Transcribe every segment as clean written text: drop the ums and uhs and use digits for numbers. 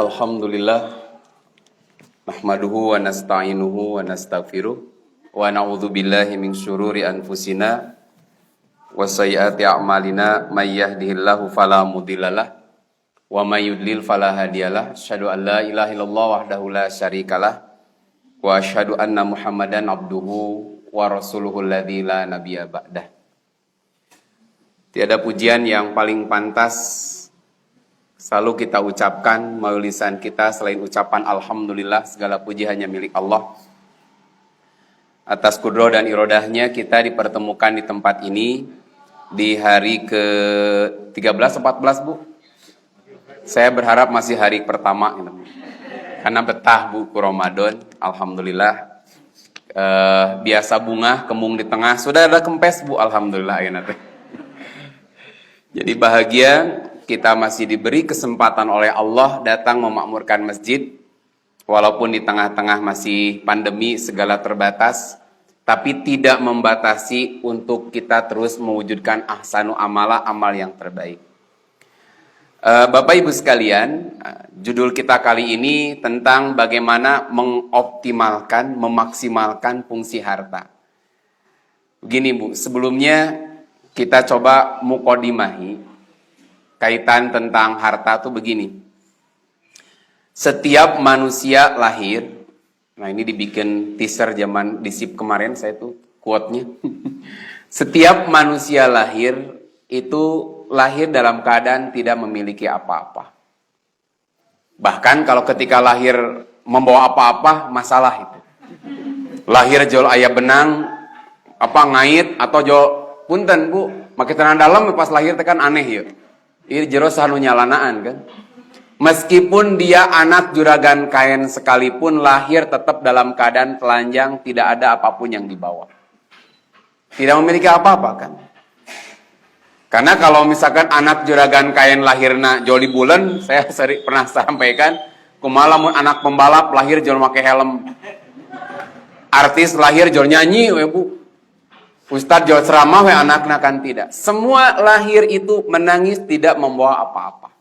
Alhamdulillah nahmaduhu wa nasta'inuhu wa nastaghfiruh wa na'udzu billahi min syururi anfusina wa sayyiati a'malina may yahdihillahu fala mudhillalah wa may yudlil fala hadiyalah. Asyhadu an la ilaha illallah wahdahu la syarikalah wa asyhadu anna Muhammadan abduhu wa rasuluhul ladzi la nabiyya ba'dah. Tiada pujian yang paling pantas selalu kita ucapkan melalui lisan kita selain ucapan Alhamdulillah, segala puji hanya milik Allah. Atas kudro dan irodahnya kita dipertemukan di tempat ini di hari ke-13 14 Bu. Saya berharap masih hari pertama karena betah Bu ku Ramadan. Alhamdulillah. Biasa bunga kembung di tengah, sudah ada kempes Bu, alhamdulillah ayeuna teh. Jadi bahagia kita masih diberi kesempatan oleh Allah datang memakmurkan masjid. Walaupun di tengah-tengah masih pandemi segala terbatas, tapi tidak membatasi untuk kita terus mewujudkan ahsanu amala, amal yang terbaik. Bapak Ibu sekalian, judul kita kali ini tentang bagaimana mengoptimalkan, memaksimalkan fungsi harta. Begini Bu, sebelumnya kita coba mukodimahi kaitan tentang harta tuh begini. Setiap manusia lahir, nah ini dibikin teaser zaman disip kemarin saya tuh quote-nya. Setiap manusia lahir itu lahir dalam keadaan tidak memiliki apa-apa. Bahkan kalau ketika lahir membawa apa-apa, masalah itu. Lahir jol aya benang, apa ngait atau jol punten Bu, make tenan dalam pas lahir tekan aneh ya. Ini jero sanu nyalanaan kan. Meskipun dia anak juragan kain sekalipun, lahir tetap dalam keadaan telanjang, tidak ada apapun yang dibawa. Tidak memiliki apa-apa kan. Karena kalau misalkan anak juragan kain lahirna joli bulan, saya pernah sampaikan, kumaha mun anak pembalap lahir jol make helm. Artis lahir jol nyanyi we Bu. Ustadz jauh ceramah we anaknya kan tidak. Semua lahir itu menangis tidak membawa apa-apa.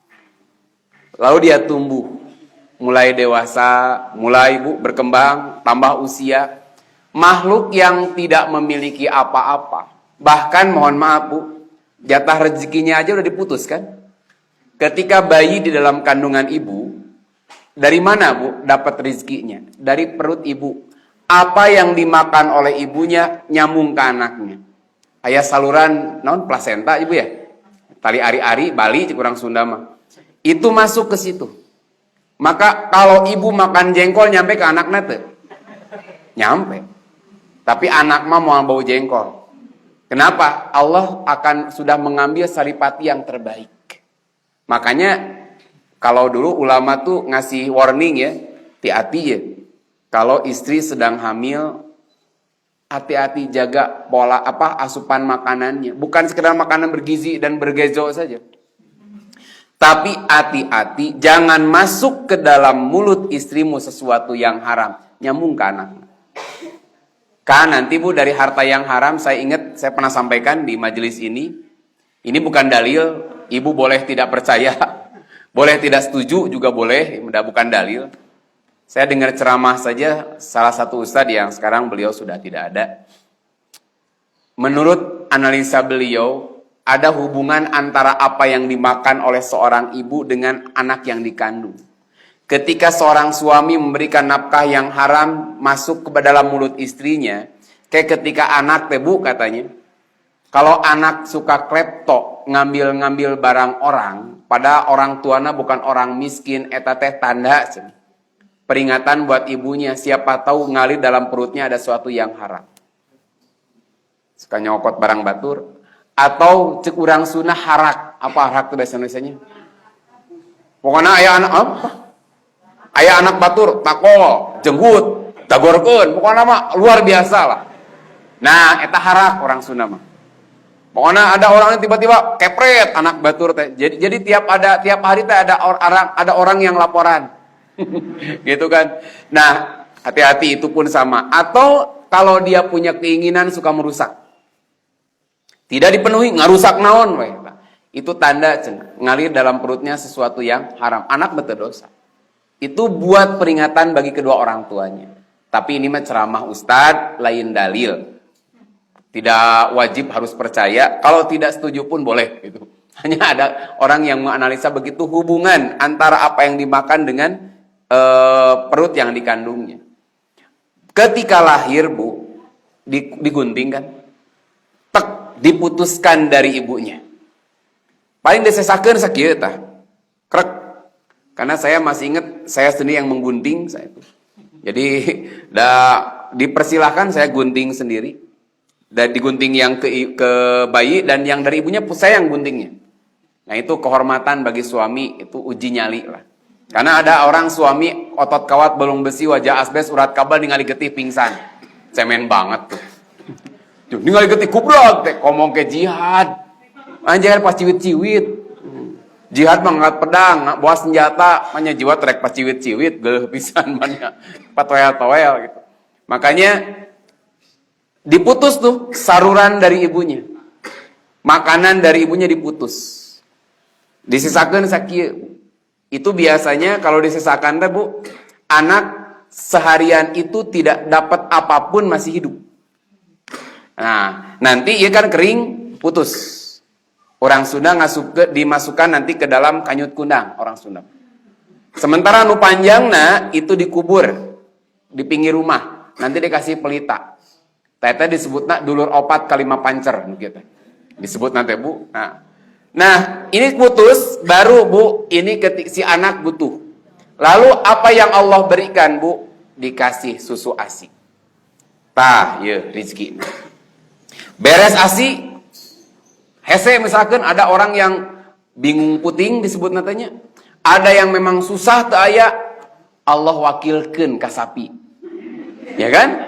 Lalu dia tumbuh, mulai dewasa, mulai Bu berkembang, tambah usia. Makhluk yang tidak memiliki apa-apa. Bahkan mohon maaf Bu, jatah rezekinya aja udah diputus kan. Ketika bayi di dalam kandungan ibu, dari mana Bu dapat rezekinya? Dari perut ibu. Apa yang dimakan oleh ibunya nyambung ke anaknya. Aya saluran non plasenta ibu ya. Tali ari-ari Bali kurang Sunda mah. Itu masuk ke situ. Maka kalau ibu makan jengkol nyampe ke anaknya tuh. Nyampe. Tapi anak mah mau bau jengkol. Kenapa? Allah akan sudah mengambil saripati yang terbaik. Makanya kalau dulu ulama tuh ngasih warning ya, hati-hati ya. Kalau istri sedang hamil, hati-hati jaga pola asupan makanannya. Bukan sekedar makanan bergizi dan bergezo saja. Tapi hati-hati jangan masuk ke dalam mulut istrimu sesuatu yang haram, nyambung ke anaknya. Kan nanti Bu dari harta yang haram, saya ingat saya pernah sampaikan di majelis ini. Ini bukan dalil, ibu boleh tidak percaya, boleh tidak setuju juga boleh, bukan dalil. Saya dengar ceramah saja salah satu ustadz yang sekarang beliau sudah tidak ada. Menurut analisa beliau, ada hubungan antara apa yang dimakan oleh seorang ibu dengan anak yang dikandung. Ketika seorang suami memberikan nafkah yang haram masuk ke dalam mulut istrinya, kayak ketika anak tebu katanya, kalau anak suka klepto, ngambil-ngambil barang orang, pada orang tuana bukan orang miskin, eta teh tanda. Peringatan buat ibunya, siapa tahu ngalir dalam perutnya ada sesuatu yang haram. Suka nyokot barang batur. Atau cek urang sunah harak. Apa harak itu bahasa Indonesianya? Pokoknya ayah anak apa? Ayah anak batur, takol, jenggut, dagorkeun. Pokoknya mah luar biasa lah. Nah, eta harak orang Sunda mah. Pokoknya ada orang yang tiba-tiba kepret anak batur teh. Jadi tiap hari teh ada orang yang laporan. Gitu kan. Nah, hati-hati itu pun sama. Atau kalau dia punya keinginan suka merusak. Tidak dipenuhi, ngarusak naon we. Itu tanda ngalir dalam perutnya sesuatu yang haram. Anak betul dosa. Itu buat peringatan bagi kedua orang tuanya. Tapi ini mah ceramah Ustadz, lain dalil. Tidak wajib harus percaya. Kalau tidak setuju pun boleh. Gitu. Hanya ada orang yang menganalisa begitu hubungan antara apa yang dimakan dengan perut yang dikandungnya. Ketika lahir, Bu, digunting kan? Tek, diputuskan dari ibunya. Paling disesakeun sakieu tah. Krek. Karena saya masih ingat saya sendiri yang menggunting saya itu. Jadi dipersilahkan saya gunting sendiri. Dan digunting yang ke bayi dan yang dari ibunya saya yang guntingnya. Nah, itu kehormatan bagi suami, itu uji nyali lah. Karena ada orang suami otot kawat belum besi wajah asbes urat kabel ningali getih pingsan. Cemen banget tuh. Tuh ningali getih kubrok teh ngomong ke jihad. Anjir pas ciwit-ciwit. Jihad mangkat pedang, bawa senjata, manya jiwa trek pas ciwit-ciwit, geuleuh pisan banyak. Patoel-toel gitu. Makanya diputus tuh saruran dari ibunya. Makanan dari ibunya diputus. Disisakeun sakieu. Itu biasanya kalau disisakan teh, Bu, anak seharian itu tidak dapat apapun masih hidup. Nah, nanti ia kan kering, putus. Orang Sunda dimasukkan nanti ke dalam kanyut kundang, orang Sunda. Sementara nu panjangna itu dikubur di pinggir rumah, nanti dikasih pelita. Tete disebutna dulur opat kalima pancer gitu. Disebut nanti, Bu. Nah, ini putus baru, Bu, ini si anak butuh. Lalu apa yang Allah berikan, Bu? Dikasih susu ASI. Tah, ya rezeki. Beres ASI, hese misalkan ada orang yang bingung puting disebut natanya. Ada yang memang susah teu aya, Allah wakilkeun ka sapi. Ya kan?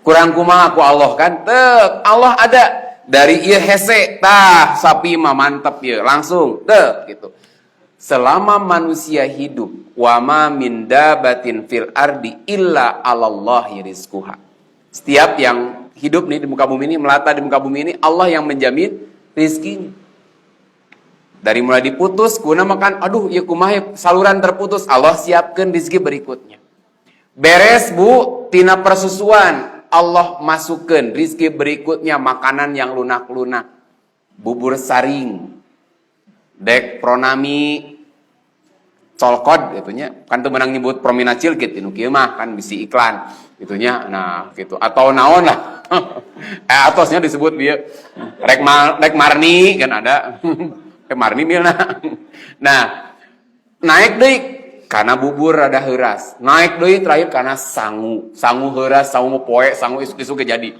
Kurang kumaha ku Allah kan? Teu, Allah ada. Dari ieu hese, tah sapi mah mantep ieu, langsung teu gitu. Selama manusia hidup, wa ma min dabatin fil ardi illa 'alallahi rizquha. Setiap yang hidup nih di muka bumi ini, melata di muka bumi ini, Allah yang menjamin rizkinya. Dari mulai diputus, kuna makan, aduh ya kumaha saluran terputus, Allah siapkan rizki berikutnya. Beres, Bu, tina persusuan, Allah masukkan rizki berikutnya, makanan yang lunak-lunak. Bubur saring, dek pronami, colkod itunya, kan tuh menang nyebut prominacil gitu, kieu mah kan bisi iklan itunya, nah gitu, atau naon lah. Atosnya disebut dia rek marni kan ada. Marni milna. Nah, naik deui karena bubur rada heuras. Naik deui terakhir karena sangu heuras, sangu poe, sangu isuk-isuk jadi.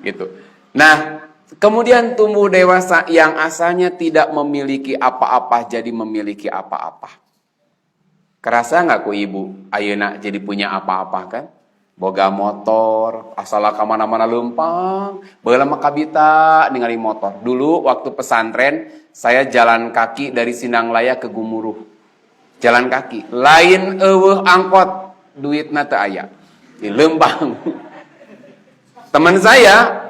Gitu. Nah, kemudian tumbuh dewasa yang asalnya tidak memiliki apa-apa jadi memiliki apa-apa. Kerasa nggak ku ibu ayeuna jadi punya apa-apa kan? Boga motor, asal kamana-mana lempang, baheula mah kabita ningali motor. Dulu waktu pesantren, saya jalan kaki dari Sinanglaya ke Gumuruh. Jalan kaki, lain eueuh angkot, duitna teu aya. Di lempang. Teman saya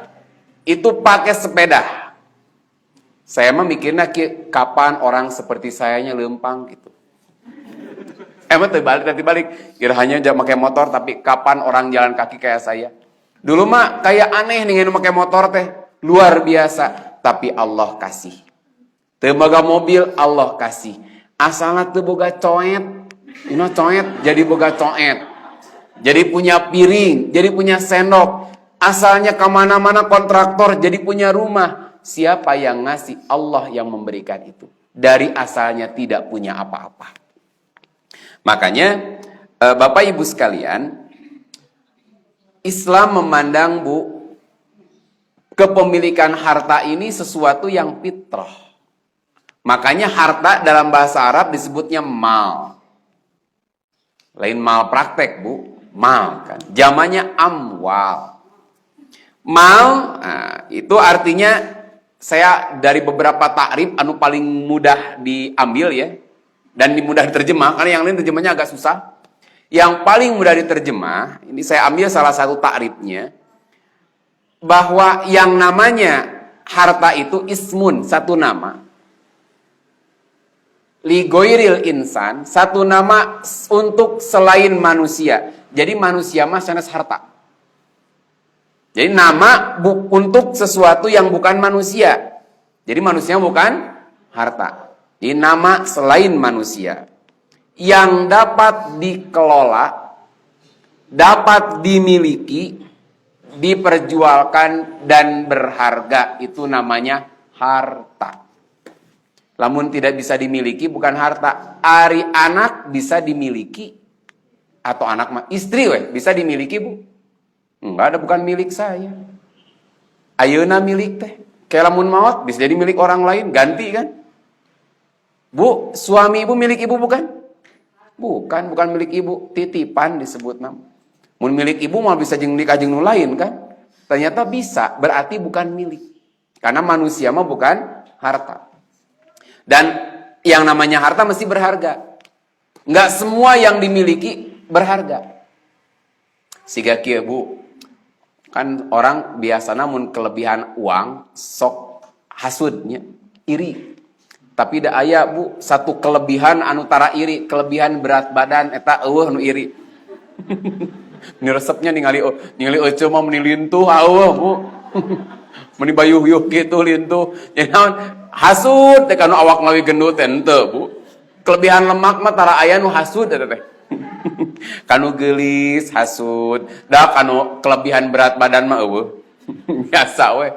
itu pakai sepeda. Saya mah mikirnya kapan orang seperti sayanya lempang gitu. Emang terbalik. Kira hanya jangan pakai motor, tapi kapan orang jalan kaki kayak saya? Dulu mah kayak aneh nih pakai motor teh, luar biasa. Tapi Allah kasih. Teu boga mobil, Allah kasih. Asalna teu boga coet, coet jadi boga coet. Jadi punya piring, jadi punya sendok. Asalnya kemana-mana kontraktor, jadi punya rumah. Siapa yang ngasih? Allah yang memberikan itu. Dari asalnya tidak punya apa-apa. Makanya Bapak Ibu sekalian, Islam memandang, Bu, kepemilikan harta ini sesuatu yang fitrah. Makanya harta dalam bahasa Arab disebutnya mal. Lain mal praktek, Bu, mal kan. Jamannya amwal. Mal, itu artinya saya dari beberapa takrib anu paling mudah diambil ya. Dan mudah diterjemah, karena yang lain terjemahnya agak susah. Yang paling mudah diterjemah, ini saya ambil salah satu takribnya, bahwa yang namanya harta itu ismun, satu nama. li goiril insan, satu nama untuk selain manusia. Jadi manusia mah sanes harta. Jadi nama untuk sesuatu yang bukan manusia. Jadi manusia bukan harta. Jadi nama selain manusia yang dapat dikelola, dapat dimiliki, diperjualkan dan berharga, itu namanya harta. Lamun tidak bisa dimiliki bukan harta. Ari anak bisa dimiliki, atau anak mah istri bisa dimiliki, Bu. Enggak ada, bukan milik saya. Ayeuna milik teh. Kayak lamun maut bisa jadi milik orang lain, ganti kan? Bu, suami ibu milik ibu bukan? Bukan milik ibu, titipan disebut nama. Mun milik ibu malah bisa jeung milik ajeng nu lain kan? Ternyata bisa, berarti bukan milik. Karena manusia mah bukan harta. Dan yang namanya harta mesti berharga. Enggak semua yang dimiliki berharga. Siga kieu, Bu. Kan orang biasa namun kelebihan uang sok hasudnya, iri. Tapi da aya, Bu, satu kelebihan anu tara iri, kelebihan berat badan eta eueuh nu iri. Ini resepnya ningali eueuh mah meni lintuh eueuh, Bu. Meni bayuh-yuh kitu lintuh. Jadi naon? Hasud teh kanu awak ngawi gendut teu, Bu. Kelebihan lemak mah tara aya nu hasud eta teh. Kanu geulis hasud, da kanu kelebihan berat badan mah eueuh. Biasa we.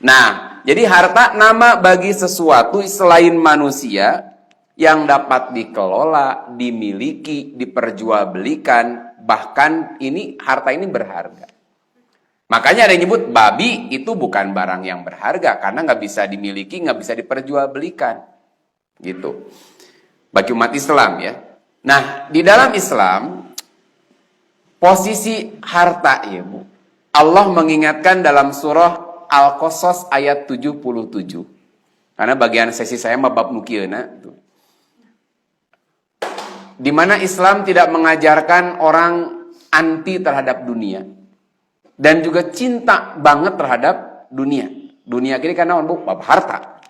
Nah, jadi harta nama bagi sesuatu selain manusia yang dapat dikelola, dimiliki, diperjualbelikan, bahkan ini harta ini berharga. Makanya ada yang nyebut babi itu bukan barang yang berharga karena nggak bisa dimiliki, nggak bisa diperjualbelikan, gitu. Bagi umat Islam ya. Nah, di dalam Islam posisi harta ya, Bu. Allah mengingatkan dalam surah Al-Qasas ayat 77. Karena bagian sesi saya mah bab nukieuna tuh. Di mana Islam tidak mengajarkan orang anti terhadap dunia dan juga cinta banget terhadap dunia. Dunia kini kan naon, Bu? Bab harta.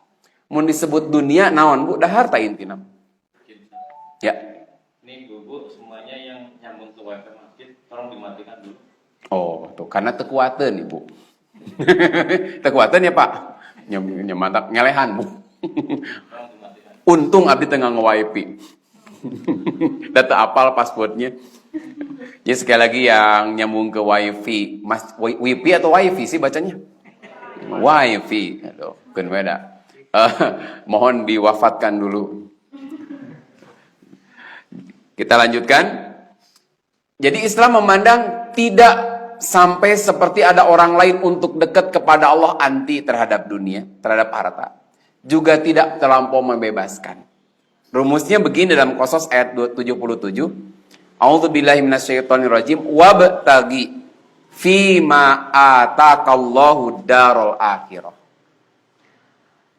Mun disebut dunia naon, Bu? Dah harta intina. Ya. Ini Bu, semuanya yang nyambung ke wifi masjid tolong dimatikan dulu. Oh, tuh karena tekuateun Ibu. Tekuateun ya, Pak. Nyemantak ngelehan, Bu. Untung abdi tengah nge-wifi. Data apal passwordnya. Jadi sekali lagi yang nyambung ke wifi, wifi atau wifi sih bacanya? Wifi. Aduh, kan beda. Mohon diwafatkan dulu. Kita lanjutkan. Jadi Islam memandang tidak sampai seperti ada orang lain untuk dekat kepada Allah anti terhadap dunia, terhadap harta. Juga tidak terlampau membebaskan. Rumusnya begini dalam Qasas ayat 77. A'udzubillahi minasyaitonirrajim wabtaghi fima ataqallahu darul akhirah.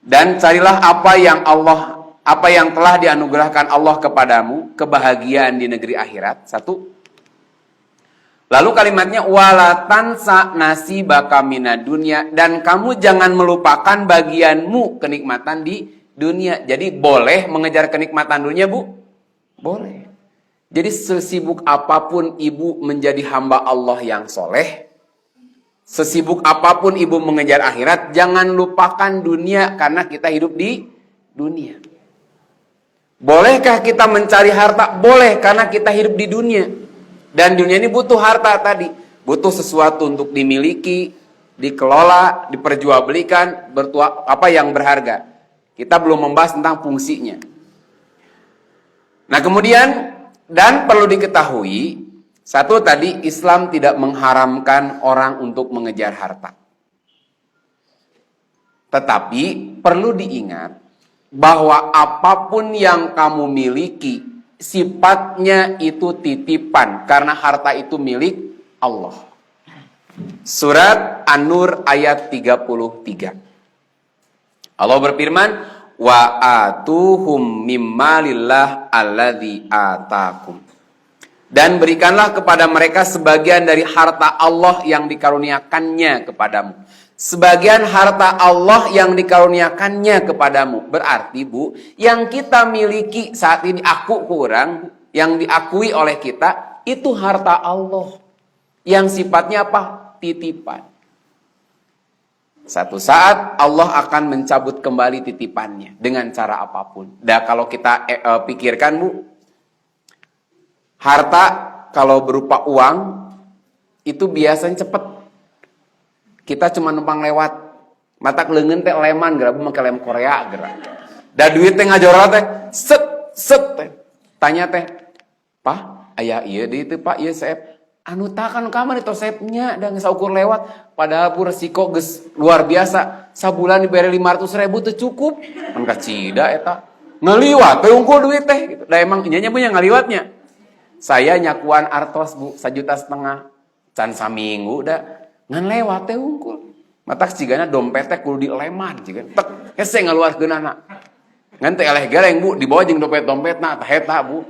Dan carilah apa yang telah dianugerahkan Allah kepadamu, kebahagiaan di negeri akhirat. Satu. Lalu kalimatnya wala tansa nasibaka minad dunya, dan kamu jangan melupakan bagianmu kenikmatan di dunia. Jadi boleh mengejar kenikmatan dunia, Bu? Boleh. Jadi sesibuk apapun ibu menjadi hamba Allah yang soleh, sesibuk apapun ibu mengejar akhirat, jangan lupakan dunia karena kita hidup di dunia. Bolehkah kita mencari harta? Boleh, karena kita hidup di dunia. Dan dunia ini butuh harta tadi. Butuh sesuatu untuk dimiliki, dikelola, diperjualbelikan, apa yang berharga. Kita belum membahas tentang fungsinya. Nah kemudian, dan perlu diketahui, satu tadi Islam tidak mengharamkan orang untuk mengejar harta. Tetapi perlu diingat bahwa apapun yang kamu miliki, sifatnya itu titipan karena harta itu milik Allah. Surat An-Nur ayat 33. Allah berfirman, wa atuhum mimmalillah alladzi atakum. Dan berikanlah kepada mereka sebagian dari harta Allah yang dikaruniakannya kepadamu. Sebagian harta Allah yang dikaruniakannya kepadamu. Berarti Bu, yang kita miliki saat ini aku kurang, yang diakui oleh kita, itu harta Allah. Yang sifatnya apa? Titipan. Satu saat Allah akan mencabut kembali titipannya dengan cara apapun. Dan kalau kita pikirkan Bu, harta kalau berupa uang itu biasanya cepet. Kita cuma numpang lewat. Mata kelengen teh leman geura make lem Korea geura. Da duit teh ngajorot teh set teh. Tanya teh, "Pak, aya ieu deui teh Pak, ieu saeb." Anu tah kan kamar itu saebnya da geus saukur lewat. Padahal pu resiko geus luar biasa. Sabulan dibere 500.000 teh cukup. Mun kacida eta. Ngaliwat teh unggul duit teh gitu. Da emang nya punya ngaliwatnya. Saya nyakuan artos Bu 1,5 juta. Can saminggu da ngan lewat teh unggul. Matak cigana dompet teh kudu dileman cigan. Tek hese ngaluarkeun anak. Ngan teh eleh gareng Bu, dibawa jeung dompet-dompetna tah eta Bu.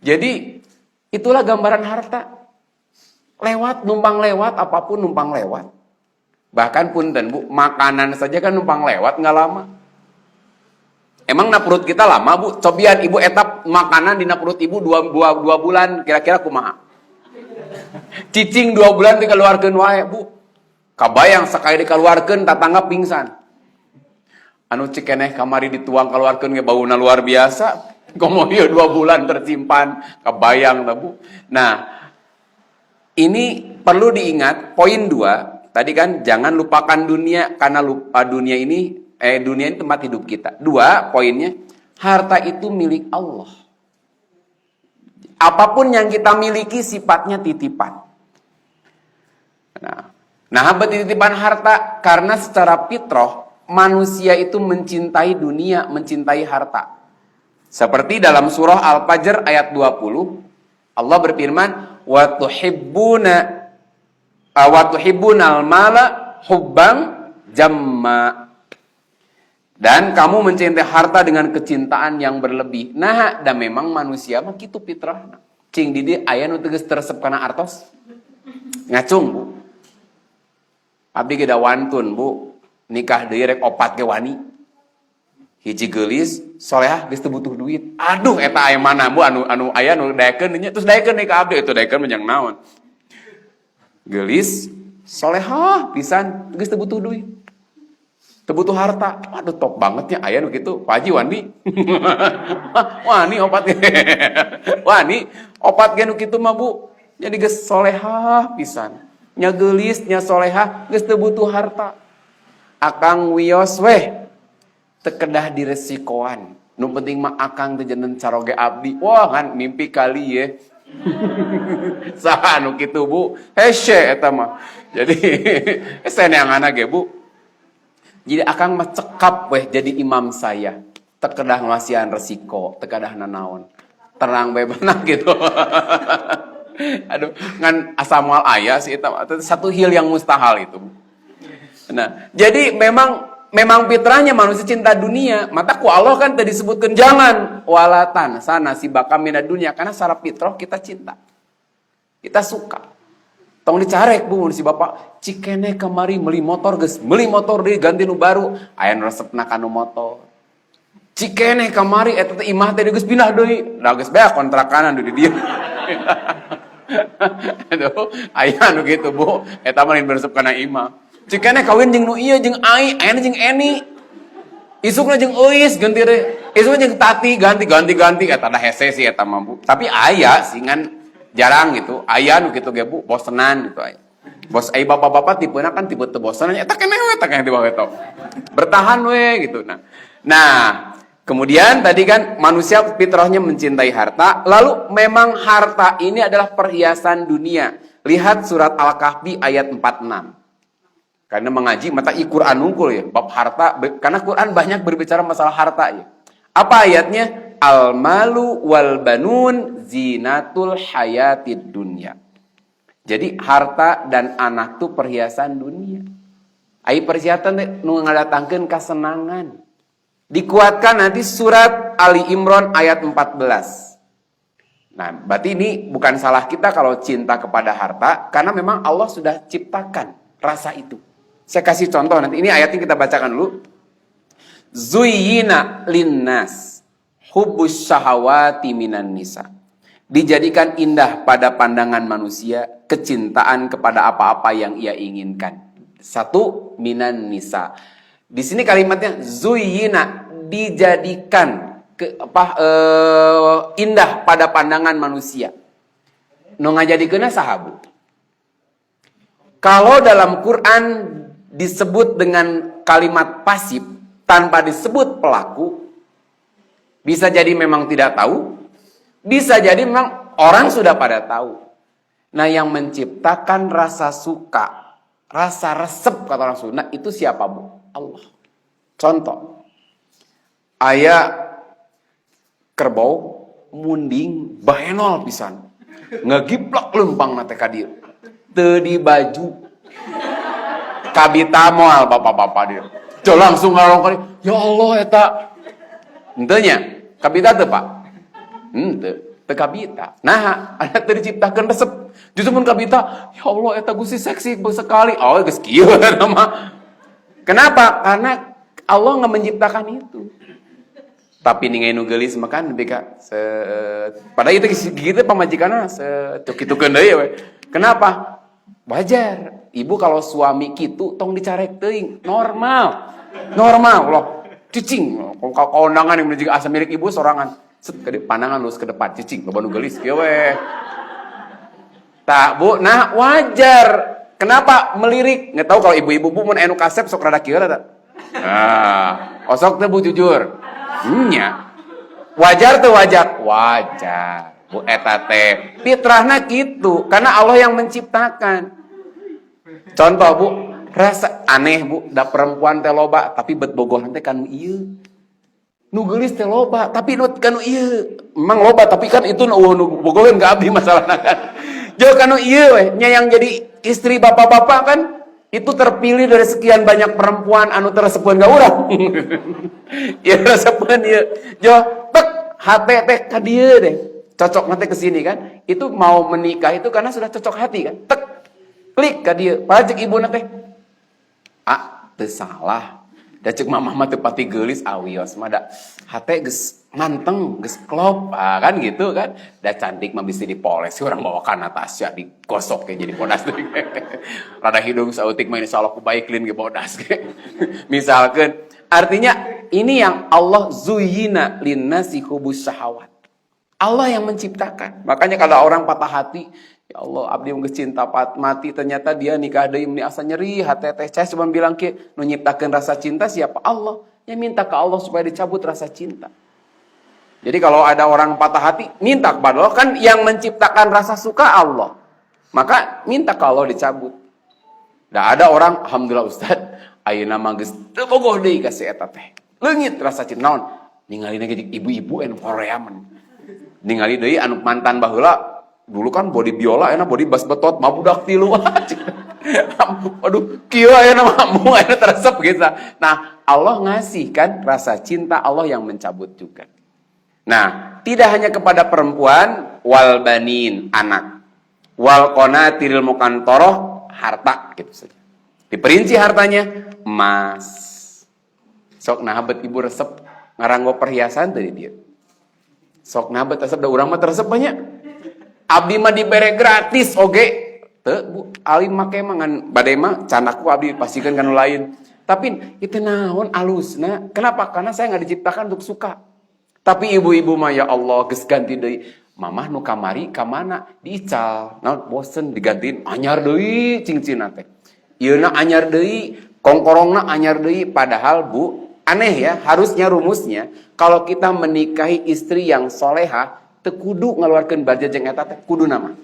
Jadi itulah gambaran harta. Lewat, numpang lewat, apapun numpang lewat. Bahkan punten Bu, makanan saja kan numpang lewat nggak lama. Emang na perut kita lama Bu? Cobian ibu etap makanan di na perut ibu 2 bulan, kira-kira kumaha? Cicing 2 bulan dikeluarkeun wae Bu. Kabayang sakali dikeluarkeun tatangga pingsan. Anu cikeneh kamari dituang keluarkeun ge bauna luar biasa. Komo ieu 2 bulan tersimpan, kabayang tah Bu. Nah, ini perlu diingat, poin 2, tadi kan jangan lupakan dunia, karena dunia ini tempat hidup kita. 2, poinnya, harta itu milik Allah. Apapun yang kita miliki sifatnya titipan. Nah, titipan harta, karena secara fitrah, manusia itu mencintai dunia, mencintai harta. Seperti dalam surah Al-Fajr ayat 20, Allah berfirman, wa tuhibbunal mala hubban jamma. Dan kamu mencintai harta dengan kecintaan yang berlebih. Nah, dan memang manusia mah kitu fitrahna. Cing di aya nu teu geus teresep kana artos. Ngacung Bu. Abdi ge da wantun Bu, nikah deui rek 4 ge wani. Hiji geulis, solehah geus teu butuh duit. Aduh eta aya mana Bu anu aya nu daekeun nya terus daekeun deui ka abdi itu daekeun menjang naon. Geulis, solehah pisan geus teu butuh duit. Teu butuh harta. Waduh top bangetnya aya nu kitu. Pak Haji wani. Wani 4 ge. Wani 4 ge nu kitu mah Bu. Jadi geus solehah pisan. Nya geulis, nya solehah geus teu butuh harta. Akang wios weh tekedah diresikoan. Nu penting mah akang teh jeneng caroge abdi. Wah kan mimpi kali ye. Saha nu kitu Bu? Hese eta mah. Jadi seneanganna ge Bu. Jadi akang mah cekap weh jadi imam saya. Tekedah ngasihan resiko, tekedah nanaon. Terang bae beunang gitu. Aduh, ngan asa moal aya sih eta satu hil yang mustahil itu. Nah, jadi memang fitrahnya manusia cinta dunia. Mata ku Allah kan tadi disebutkan jangan walatan sana si baka minad dunia karena secara fitrah kita cinta. Kita suka. Tong dicarek Bu si bapak cikene kamari meuli motor geus, meuli motor deui ganti nu baru, aya nu resepna ka nu motor. Cikene kamari eta teh imah teh geus pindah deui, da geus bae kontrakanan di dieu. Aduh, aya nu kitu Bu, eta mah resep kana imah. Cikene kawin jeung nu ieu jeung ai, aya jeung eni. Isukna jeung euis ganti deui. Isukna jeung tati ganti eta da hese sih eta mah Bu. Tapi aya sih ngan jarang gitu. Aya nu kitu ge Bu, bosenan gitu aya. Bos ai bapak-bapak tipena kan tipe teu bosenan eta keneh we eta keneh di bawah eta. Bertahan we gitu. Nah, kemudian tadi kan manusia fitrahnya mencintai harta, lalu memang harta ini adalah perhiasan dunia. Lihat surat Al-Kahfi ayat 46. Karena mengaji mata Quran nungkul ya, bab harta, karena Quran banyak berbicara masalah harta ya. Apa ayatnya? Al-malu wal banun zinatul hayatid dunya. Jadi harta dan anak itu perhiasan dunia. Ai perhiasan nu ngadatangkeun kasenangan. Dikuatkan nanti surat Ali Imran ayat 14. Nah, berarti ini bukan salah kita kalau cinta kepada harta, karena memang Allah sudah ciptakan rasa itu. Saya kasih contoh nanti. Ini ayatnya kita bacakan dulu. Zuyyina linnas hubbus syahawati minan nisa. Dijadikan indah pada pandangan manusia kecintaan kepada apa-apa yang ia inginkan. Satu, minan nisa. Di sini kalimatnya zuyyina, dijadikan indah pada pandangan manusia. Nu ngajadikeunna sahabu. Kalau dalam Quran disebut dengan kalimat pasif tanpa disebut pelaku, bisa jadi memang tidak tahu, bisa jadi memang orang sudah pada tahu. Nah, yang menciptakan rasa suka, rasa resep kata orang Sunda itu siapa, Bu? Allah. Contoh, aya kerbau munding bahenol pisan, ngegiplak lempang nate ka dieu, teu di baju, kabita moal bapak-bapak dia, jo langsung ngarong kali, ya Allah eta, henteu nya, kabita teu Pak, henteu. Kabita. Nah, ada diciptakan resep. Justru mun kabita, ya Allah eta Gusti seksi sekali. Oh, geus kieu nama. Kenapa? Karena Allah nggak menciptakan itu. Tapi ningali nu geulis mah kan bika pada itu gitu pamajikanna kitu-kitukeun deui we. Kenapa? Wajar. Ibu kalau suami kitu tong dicarek teuing, normal. Normal loh. Cicing. Kalau kaundangan yang menuju asa milik ibu sorangan. Set ke pandangan lurus ke depan, cicing, loba nu geulis kieu we. Tak, Bu, nah wajar. Kenapa melirik? Nggak tahu kalau ibu-ibu Bu mun anu kasep sok rada kieu rada. Nah, osok teh Bu jujur. Nya. Wajar tuh wajar. Wajar. Bu eta teh fitrahna kitu, karena Allah yang menciptakan. Contoh Bu, rasa aneh Bu, da perempuan teh loba tapi bet bogohan teh kanu ieu. Nu geulis teh loba, tapi nu kanu ieu. Memang loba, tapi kan itu nu bogoheun ka abdi masalahna kan. Jo kanu ieu we, nya yang jadi istri bapak-bapak kan itu terpilih dari sekian banyak perempuan anu teresepeun ka urang. Ieu resepeun ieu. Jo tek hate teh ka dieu deh. Cocok nanti ke sini kan. Itu mau menikah itu karena sudah cocok hati kan. Tek klik ka dieu. Pajek ibuna teh. Ah, teu salah. Da ceuk mamah mah teu pati geulis awios mah da hate geus manteng, geus klop, kan gitu kan. Da cantik mah bisa dipoles, urang bawa ka Natasha digosok kayak jadi bodas deui. Rada hidung sautik mah insyaallah ku bae clean ge bodas ge. Misalkan artinya ini yang Allah zuyyina linnasi hubus syahawat. Allah yang menciptakan. Makanya kalau orang patah hati, ya Allah, abdi geus cinta mati, ternyata dia nikah deui meni asa nyeri hate teh. Saya cuma bilang ke nu nyiptakeun rasa cinta siapa? Allah. Ya minta ke Allah supaya dicabut rasa cinta. Jadi kalau ada orang patah hati, minta kepada Allah, kan yang menciptakan rasa suka Allah. Maka minta ke Allah dicabut. Da ada orang, alhamdulillah Ustaz, ayeuna mah geus teu bogoh deui ka si eta teh. Leungit rasa cinta naon? Ningali ge ibu-ibu anu Korea men. Ningali deui anu mantan baheula, dulu kan body biola enak body bas betot mah budak tilu. Aduh, kieu ayeuna mah mu aya teresep gitu. Nah, Allah ngasih kan rasa cinta, Allah yang mencabut juga. Nah, tidak hanya kepada perempuan, wal banin, anak. Wal qanatiril muqantarah, harta gitu saja. Diperinci hartanya emas. Sok nahabet ibu resep ngaranggo perhiasan tadi dia. Sok nahabet resep da urang mah resep banyak. Abdi mah dibere gratis oge. Teu Bu, ali make mangan bade mah can aku abdi pasikeun kana lain. Tapi itu naon alusna? Kenapa? Karena saya enggak diciptakan untuk suka. Tapi ibu-ibu mah ya Allah geus ganti deui. Mamah nu kamari ka mana? Diical. Naon bosen digantiin anyar deui cincin teh. Ieuna anyar deui, kongkorongna anyar deui, padahal Bu, aneh ya, harusnya rumusnya kalau kita menikahi istri yang solehah, teu kudu ngaluarkeun bajajeng eta teh, kudu nama.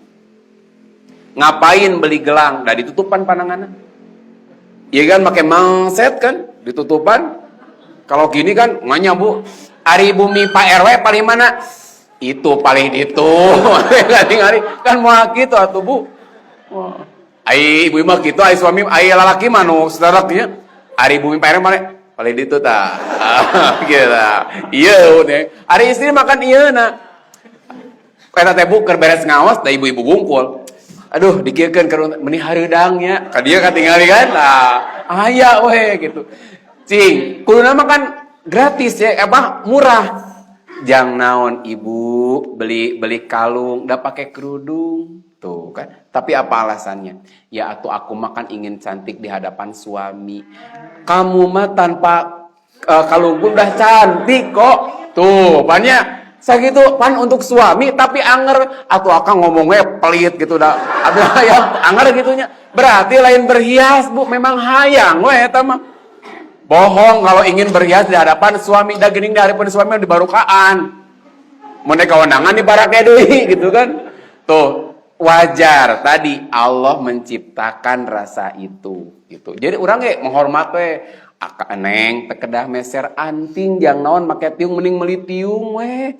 Ngapain beli gelang? Da ditutupan pandanganna. Iya kan pakai mangset kan, ditutupan. Kalau gini kan nganya Bu, ari bumi Pak RW paling mana? Itu paling itu. Kan moal kitu atuh Bu. Ai ibu mah kitu, ai suami, ai lalaki mah nu sedereknya. Ari bumi Pak RW mana? Paling itu tah. Gitu. Ieu teh. Ari istri makan ieuna. Eta teh Bu keur beres ngaos da ibu-ibu gungkul. Aduh, dikirkeun keur meni hareudangnya. Ka dieu katingali kan. Lah, aya we gitu. Cing, kuduna mah kan gratis ya, murah. Jang naon ibu beli kalung udah pakai kerudung tuh kan, tapi apa alasannya? Ya atuh aku makan ingin cantik di hadapan suami. Kamu mah tanpa kalung pun udah cantik kok tuh banyak sakitu pan untuk suami, tapi anger atuh akang ngomongnya pelit gitu dah ada yang anger gitunya, berarti lain berhias bu, memang hayang we eta mah. Bohong kalau ingin berhias di hadapan suami, da geuning di hadapan suami di barukaan. Mun kawenangan di barake deui gitu kan. Tuh, wajar tadi Allah menciptakan rasa itu gitu. Jadi urang ge menghormat we. Aka eneng teu kedah meser anting jang naon make tiung mending meuli tiung we.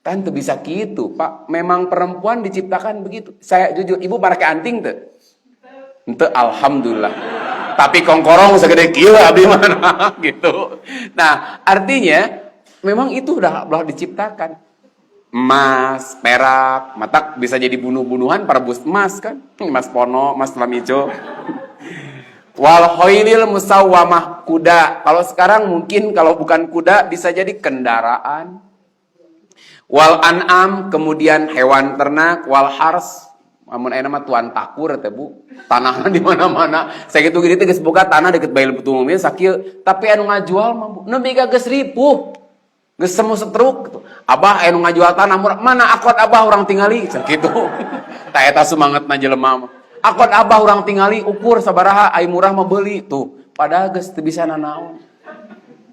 Kan teu bisa gitu, Pak. Memang perempuan diciptakan begitu. Saya jujur, ibu make anting teu? Henteu, alhamdulillah. Tapi kongkorong segede kieu abdi mana gitu. Nah, artinya memang itu udah diciptakan. Emas, perak, matak bisa jadi bunuh-bunuhan para bus emas kan? Emas pono, emas lamijo. Wal khailil musawwamah, kuda. Kalau sekarang mungkin kalau bukan kuda bisa jadi kendaraan. Wal an'am, kemudian hewan ternak, wal hars. Amun ayeuna mah tuan takur teh Bu. Tanahna di mana-mana. Sakitu gini teh geus boga tanah deket bae Lebu Tumumi sakieu, tapi anu ngajual mah Bu, nepi ka geus ripuh. Geus semu setruk gitu. Abah anu ngajual tanah murah, mana akot Abah urang tingali sakitu. Tah eta semangatna jelema mah. Akot Abah urang tingali ukur sabaraha ai murah mah beuli tuh. Padahal geus teu bisa nanaon.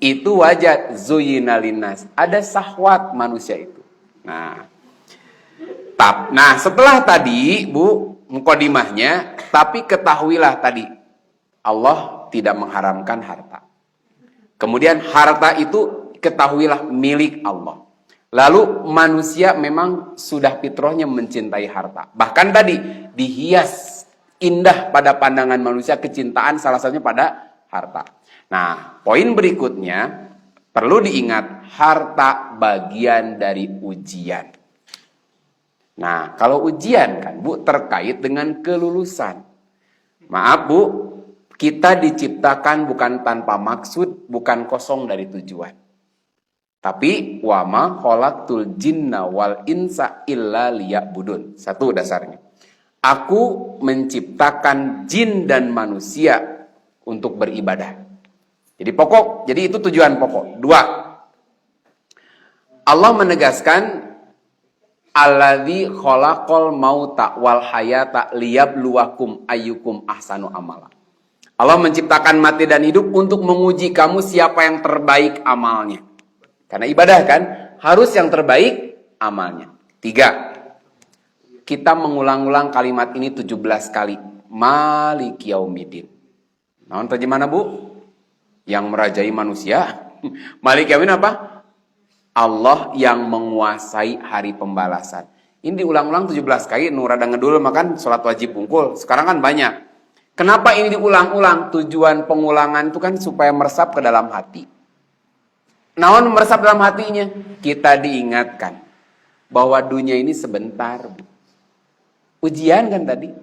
Itu wajah zuyina linnas. Ada syahwat manusia itu. Nah, setelah tadi, Bu, mukadimahnya, tapi ketahuilah tadi, Allah tidak mengharamkan harta. Kemudian harta itu ketahuilah milik Allah. Lalu manusia memang sudah fitrahnya mencintai harta. Bahkan tadi dihias indah pada pandangan manusia kecintaan salah satunya pada harta. Nah, poin berikutnya perlu diingat, harta bagian dari ujian. Nah, kalau ujian kan Bu terkait dengan kelulusan. Maaf Bu, kita diciptakan bukan tanpa maksud, bukan kosong dari tujuan. Tapi wa ma khalaqtul jinna wal insa illa liya'budun. Satu dasarnya. Aku menciptakan jin dan manusia untuk beribadah. Jadi jadi itu tujuan pokok. 2. Allah menegaskan alladzi khalaqal mauta wal hayata liyabluwakum ayyukum ahsanu amala. Allah menciptakan mati dan hidup untuk menguji kamu siapa yang terbaik amalnya. Karena ibadah kan harus yang terbaik amalnya. 3. Kita mengulang-ulang kalimat ini 17 kali. Maliki yaumiddin. Naon terjemahna Bu? Yang merajai manusia. Maliki yaumiddin apa? Allah yang menguasai hari pembalasan. Ini diulang-ulang 17 kali, nu rada ngedul makan sholat wajib bungkul. Sekarang kan banyak. Kenapa ini diulang-ulang? Tujuan pengulangan itu kan supaya meresap ke dalam hati. Naon meresap dalam hatinya? Kita diingatkan bahwa dunia ini sebentar. Ujian kan tadi.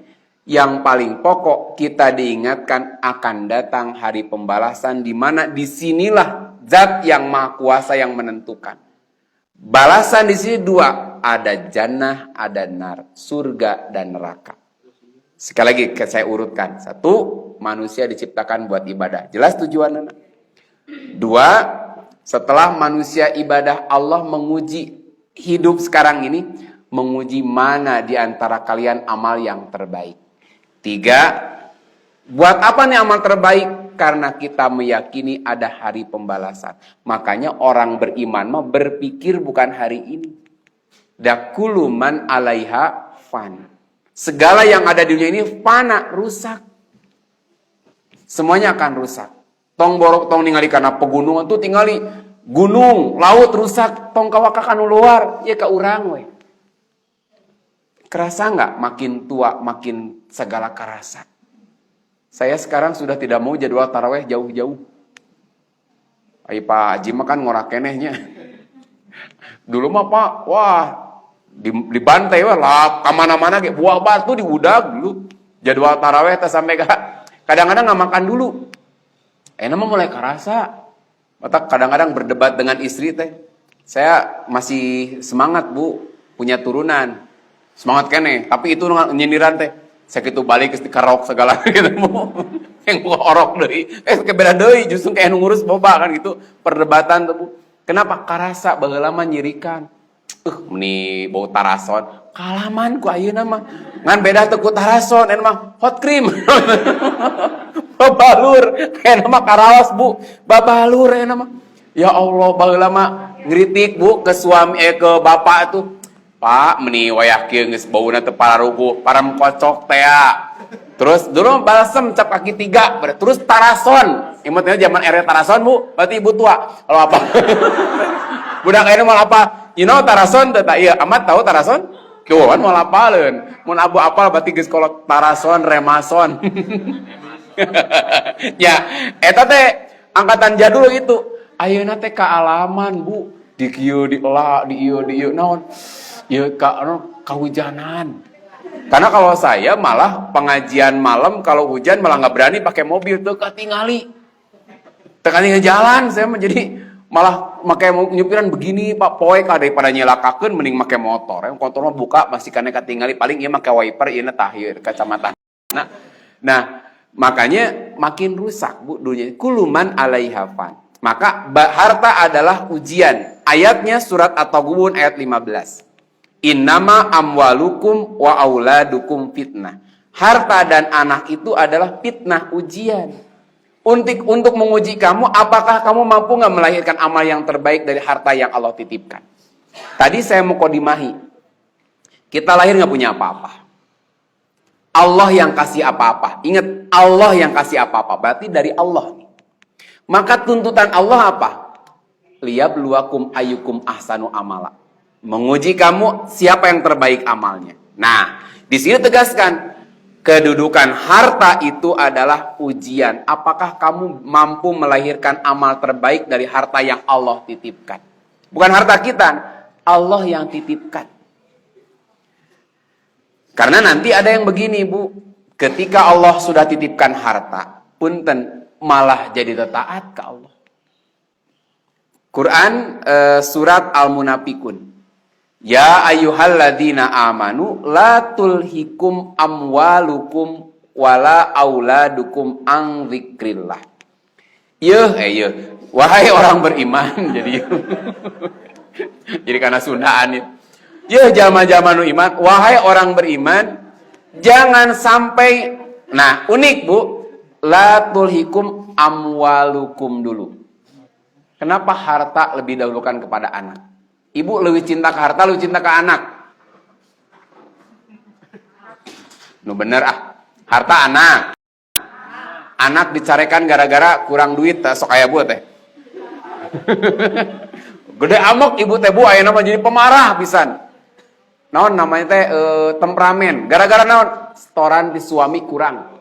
Yang paling pokok kita diingatkan akan datang hari pembalasan, di mana disinilah Zat yang Maha Kuasa yang menentukan. Balasan di sini 2, ada jannah, ada nar, surga dan neraka. Sekali lagi saya urutkan. 1, manusia diciptakan buat ibadah. Jelas tujuannya. 2, setelah manusia ibadah, Allah menguji hidup sekarang ini, menguji mana di antara kalian amal yang terbaik. 3, buat apa nih amal terbaik? Karena kita meyakini ada hari pembalasan. Makanya orang beriman mah berpikir bukan hari ini. Dakulu man alaiha fan. Segala yang ada di dunia ini fana, rusak. Semuanya akan rusak. Tong borok tong ningali kana pegunungan tuh tingali gunung, laut rusak, tong kawaka kanu luar, ya ka urang we. Kerasa nggak makin tua makin segala kerasa. Saya sekarang sudah tidak mau jadwal taraweh jauh-jauh. Ai Pak Haji mah kan ngorak kenehnya. Dulu mah Pak, wah dibantai lah kemana-mana kayak buah batu diudag dulu. Jadwal taraweh teh sampai kadang-kadang nggak makan dulu. Nama mulai kerasa. Mata kadang-kadang berdebat dengan istri teh. Saya masih semangat Bu, punya turunan. Semangat kene, tapi itu nyindiran teh. Saya gitu balik ke karok segala gitu Bu. Yang gua orok deui. Kebeda deui justru kayak ngurus boba kan gitu. Perdebatan tuh Bu. Kenapa? Karasa baheula mah nyirikan. Meni bau tarason. Kalaman ku ayeuna mah. Ngan beda teu ku tarason, ena mah hot cream. Babalur, ena mah karaos Bu. Babalur ena mah. Ya Allah, baheula mah ngritik Bu ke suami ke bapak tuh. Pak, meni wayah kieu geus bauna teu pararuguh, parem kocok teh. Terus dulu balsem cap kaki 3, terus tarason. Imutnya zaman era tarason Bu, berarti ibu tua. Kalau apa? Budak ayeuna mal apa? You know tarason teh tak ieu, amat tahu tarason? Kieuan mal apaleun. Mun abu apal berarti geus kolot tarason, remason. Ya, eta teh angkatan jadul gitu. Ayeuna teh kaalaman Bu, di kieu di ela, di ieu naon? Ieu kahujanan. Karena kalau saya malah pengajian malam kalau hujan malah nggak berani pakai mobil tuh ketingali. Tekan jalan saya menjadi malah pakai nyupiran begini Pak poek daripada nyelakakeun mending make motor. Motor mah buka masih kana ketingali paling ieu make wiper ieu tahir kacamata. Nah, makanya makin rusak Bu dunia. Kuluman alaiha fan. Maka harta adalah ujian. Ayatnya surat At-Taghabun ayat 15. Innama amwalukum wa auladukum fitnah. Harta dan anak itu adalah fitnah, ujian. Untuk menguji kamu, apakah kamu mampu nggak melahirkan amal yang terbaik dari harta yang Allah titipkan. Tadi saya mau kodimahi. Kita lahir nggak punya apa-apa. Allah yang kasih apa-apa. Ingat, Allah yang kasih apa-apa. Berarti dari Allah. Maka tuntutan Allah apa? Liyabluwakum ayyukum ahsanu amala. Menguji kamu siapa yang terbaik amalnya. Nah, di sini tegaskan kedudukan harta itu adalah ujian. Apakah kamu mampu melahirkan amal terbaik dari harta yang Allah titipkan? Bukan harta kita, Allah yang titipkan. Karena nanti ada yang begini Bu, ketika Allah sudah titipkan harta, punten malah jadi taat ke Allah. Quran surat Al-Munafikun. Ya ayyuhalladzina amanu la tulhikum amwalukum wala auladukum an dzikrillah. Wahai orang beriman jadi karena Sundaan ya. Jama-jama nu iman, wahai orang beriman, jangan sampai unik Bu, la tulhikum amwalukum dulu. Kenapa harta lebih dahulukan kepada anak? Ibu lebih cinta ke harta, lebih cinta ke anak. Bener harta anak. Anak dicarekan gara-gara kurang duit, sok aya buat teh. Gede amok ibu teh Bu, ayeuna mah jadi pemarah pisan. Naon namanya teh temperamen. Gara-gara naon? Setoran di suami kurang.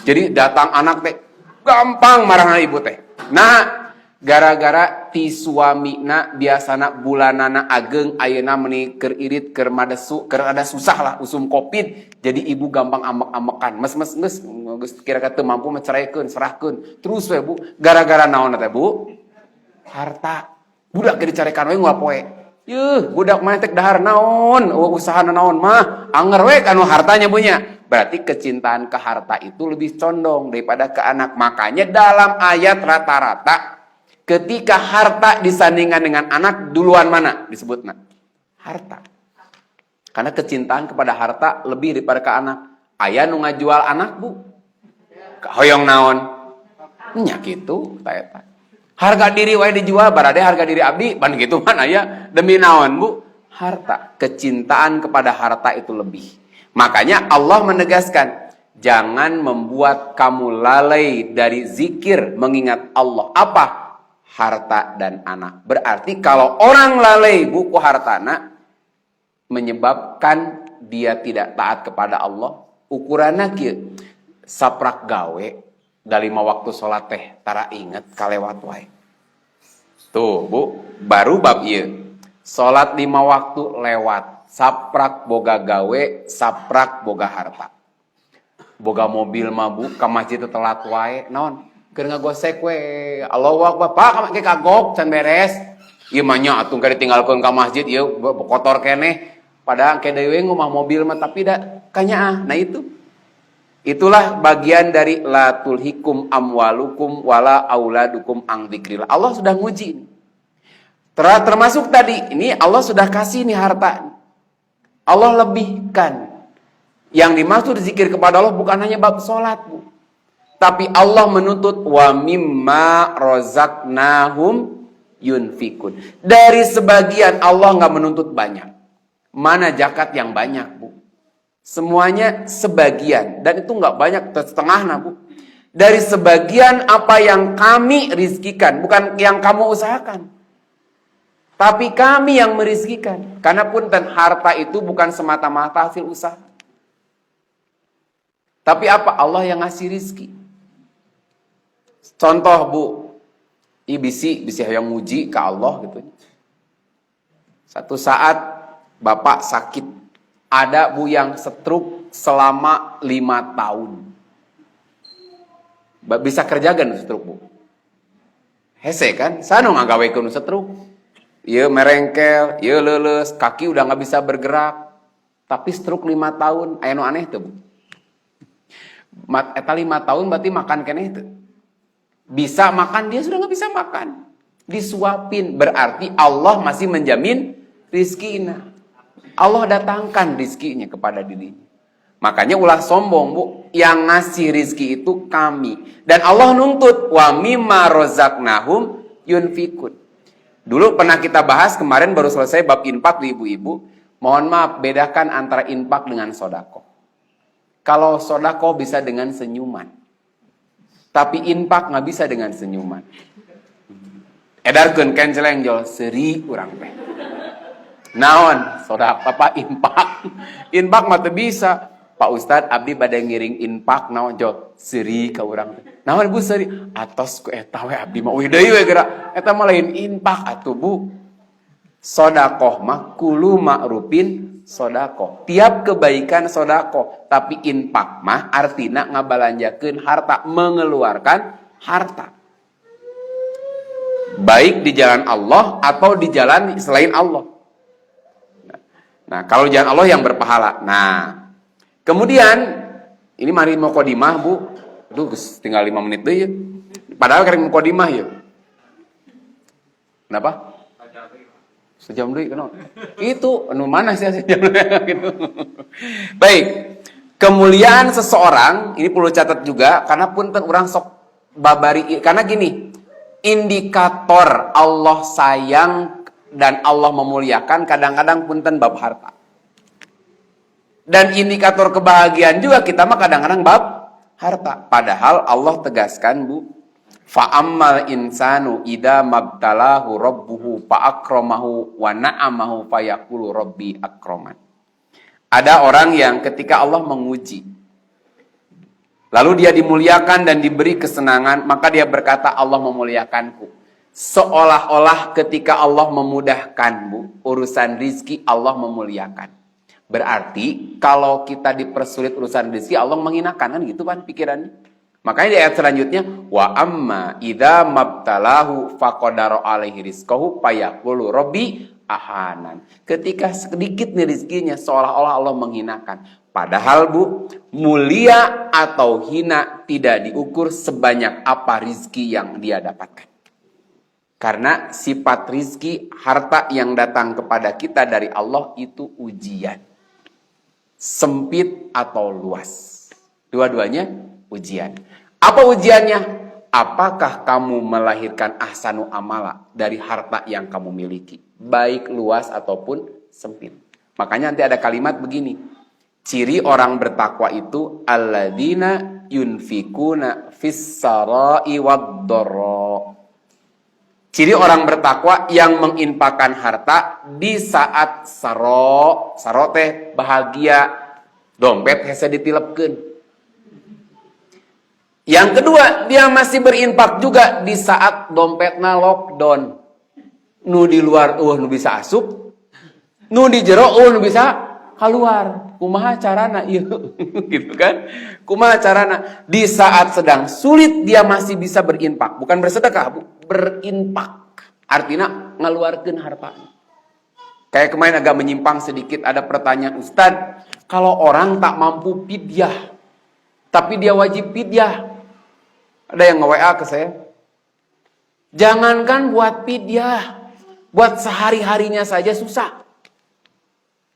Jadi datang anak teh gampang marahna ibu teh. Nah, gara-gara ti suamina biasana bulanana ageng ayeuna meuni keur irit keur madesu keur ada susah lah usum covid jadi ibu gampang amek-amekan mes geus kira-kira teu mampu menceraikeun serahkeun terus we Bu gara-gara naon teh Bu harta budak ge dicarekan we ngual poe budak mah teh dahar naon usahana naon mah anger we kanu hartanya punya berarti kecintaan ke harta itu lebih condong daripada ke anak. Makanya dalam ayat rata-rata ketika harta disandingkan dengan anak, duluan mana disebutnya? Harta. Karena kecintaan kepada harta lebih daripada ke anak. Aya nu ngajual anak Bu. Hoyong naon? Nya kitu eta. Harga diri wae dijual, barade harga diri abdi, ban kitu kan aya demi naon Bu? Harta. Kecintaan kepada harta itu lebih. Makanya Allah menegaskan, jangan membuat kamu lalai dari zikir mengingat Allah. Apa? Harta dan anak. Berarti kalau orang lalai buku hartana menyebabkan dia tidak taat kepada Allah. Ukuranna kieu. Saprak gawe dari 5 waktu salat teh tara inget kalewat wae. Tuh Bu, baru bab ieu. Salat 5 waktu lewat. saprak boga gawe, saprak boga harta. Boga mobil mabu, ka masjid telat wae, naon? Keur ngagosek we, Allahu Akbar, Pak, ka kagok can beres. Ieu mah nya atuh ka ditinggalkeun ka masjid, ieu kotor keneh. Padahal ke dewe ngomah mobil mah tapi da kanyaah. Nah itu. Itulah bagian dari la tulhikum amwalukum wala auladukum ang dzikrillah. Allah sudah nguji. Termasuk tadi, ini Allah sudah kasih nih harta. Allah lebihkan. Yang dimaksud zikir kepada Allah bukan hanya bab sholat, Bu. Tapi Allah menuntut wa mimma rozaknahum yunfikun. Dari sebagian Allah nggak menuntut banyak. Mana zakat yang banyak, Bu? Semuanya sebagian. Dan itu nggak banyak, setengah, nah, Bu. Dari sebagian apa yang kami rizkikan, bukan yang kamu usahakan. Tapi kami yang merizkikan. Karena pun dan harta itu bukan semata-mata hasil usaha. Tapi apa? Allah yang ngasih rizki. Contoh, Bu, bisi yang nguji ke Allah gitu. Satu saat bapak sakit, ada Bu yang stroke selama 5 tahun. Bisa kerja kan stroke, Bu? Hese kan? Sanu ngagawekeun stroke. Ieu merengkel, ieu leuleus, kaki udah nggak bisa bergerak. Tapi stroke 5 tahun, aya nu aneh teu, Bu? Eta 5 tahun berarti makan keneh teu. Bisa makan, dia sudah nggak bisa makan. Disuapin, berarti Allah masih menjamin rizkinya. Allah datangkan rizkinya kepada dirinya. Makanya ulah sombong, Bu. Yang ngasih rizki itu kami. Dan Allah nuntut wa mimma rozaknahum yunfikun. Dulu pernah kita bahas, kemarin baru selesai bab infak di ibu-ibu. Mohon maaf, bedakan antara infak dengan sodako. Kalau sodako bisa dengan senyuman. Tapi infak nggak bisa dengan senyuman. Edarkeun kenceleng jol seri urang teh. Naon sodako apa infak? Infak mah teu bisa. Pak Ustad abdi bade ngiring infak naon jol seri ka urang teh. Naon Bu seri? Atos ku eta we abdi mah uih deui we geura. Eta mah lain infak atuh Bu. Sodakoh mah kulu ma'rufin sodakoh. Tiap kebaikan sodakoh. Tapi infak mah artina ngabalanjakeun harta, mengeluarkan harta. Baik di jalan Allah atau di jalan selain Allah. Nah, kalau jalan Allah yang berpahala. Nah, kemudian ini mari muqaddimah, Bu. Aduh, tinggal 5 menit deh ya. Padahal kering muqaddimah ya. Kenapa? Sejam deh kenapa? Itu anu mana sih sejam gitu. Baik. Kemuliaan seseorang ini perlu catat juga karena punten urang sok babari karena gini. Indikator Allah sayang dan Allah memuliakan kadang-kadang punten bab harta. Dan indikator kebahagiaan juga kita mah kadang-kadang bab harta. Padahal Allah tegaskan, Bu, fa'ammal insanu idza mabtalahu rabbuhu fa'akramahu wa na'amahu fayaqulu rabbi akraman. Ada orang yang ketika Allah menguji, lalu dia dimuliakan dan diberi kesenangan, maka dia berkata Allah memuliakanku. Seolah-olah ketika Allah memudahkan, Bu, urusan rizki Allah memuliakan. Berarti kalau kita dipersulit urusan rizki Allah menghinakan, kan gitu kan pikirannya. Makanya di ayat selanjutnya wa amma idza mabtalahu faqadara alaihi rizqahu fayaqulu rabbi ahanan. Ketika sedikit nih rizkinya seolah-olah Allah menghinakan. Padahal, Bu, mulia atau hina tidak diukur sebanyak apa rizki yang dia dapatkan. Karena sifat rizki, harta yang datang kepada kita dari Allah itu ujian. Sempit atau luas. Dua-duanya ujian. Apa ujiannya? Apakah kamu melahirkan ahsanu amala dari harta yang kamu miliki? Baik luas ataupun sempit. Makanya nanti ada kalimat begini. Ciri orang bertakwa itu alladzina yunfikuna fis sarai wad-dharra. Ciri orang bertakwa yang menginfakkan harta di saat saro teh bahagia, dompet hese ditilepkeun. Yang kedua, dia masih berinfak juga di saat dompetna lockdown. Nu di luar nu bisa asup, Nu di jero nu bisa keluar. Kumaha carana ieu? Gitu kan? Kumaha carana? Di saat sedang sulit dia masih bisa berinfak, bukan bersedekah, Bu, berinfak. Artinya ngeluarkeun harta. Kayak kemarin agak menyimpang sedikit, ada pertanyaan, Ustadz, kalau orang tak mampu fidyah, tapi dia wajib fidyah. Ada yang nge-WA ke saya. Jangankan buat fidyah, buat sehari-harinya saja susah.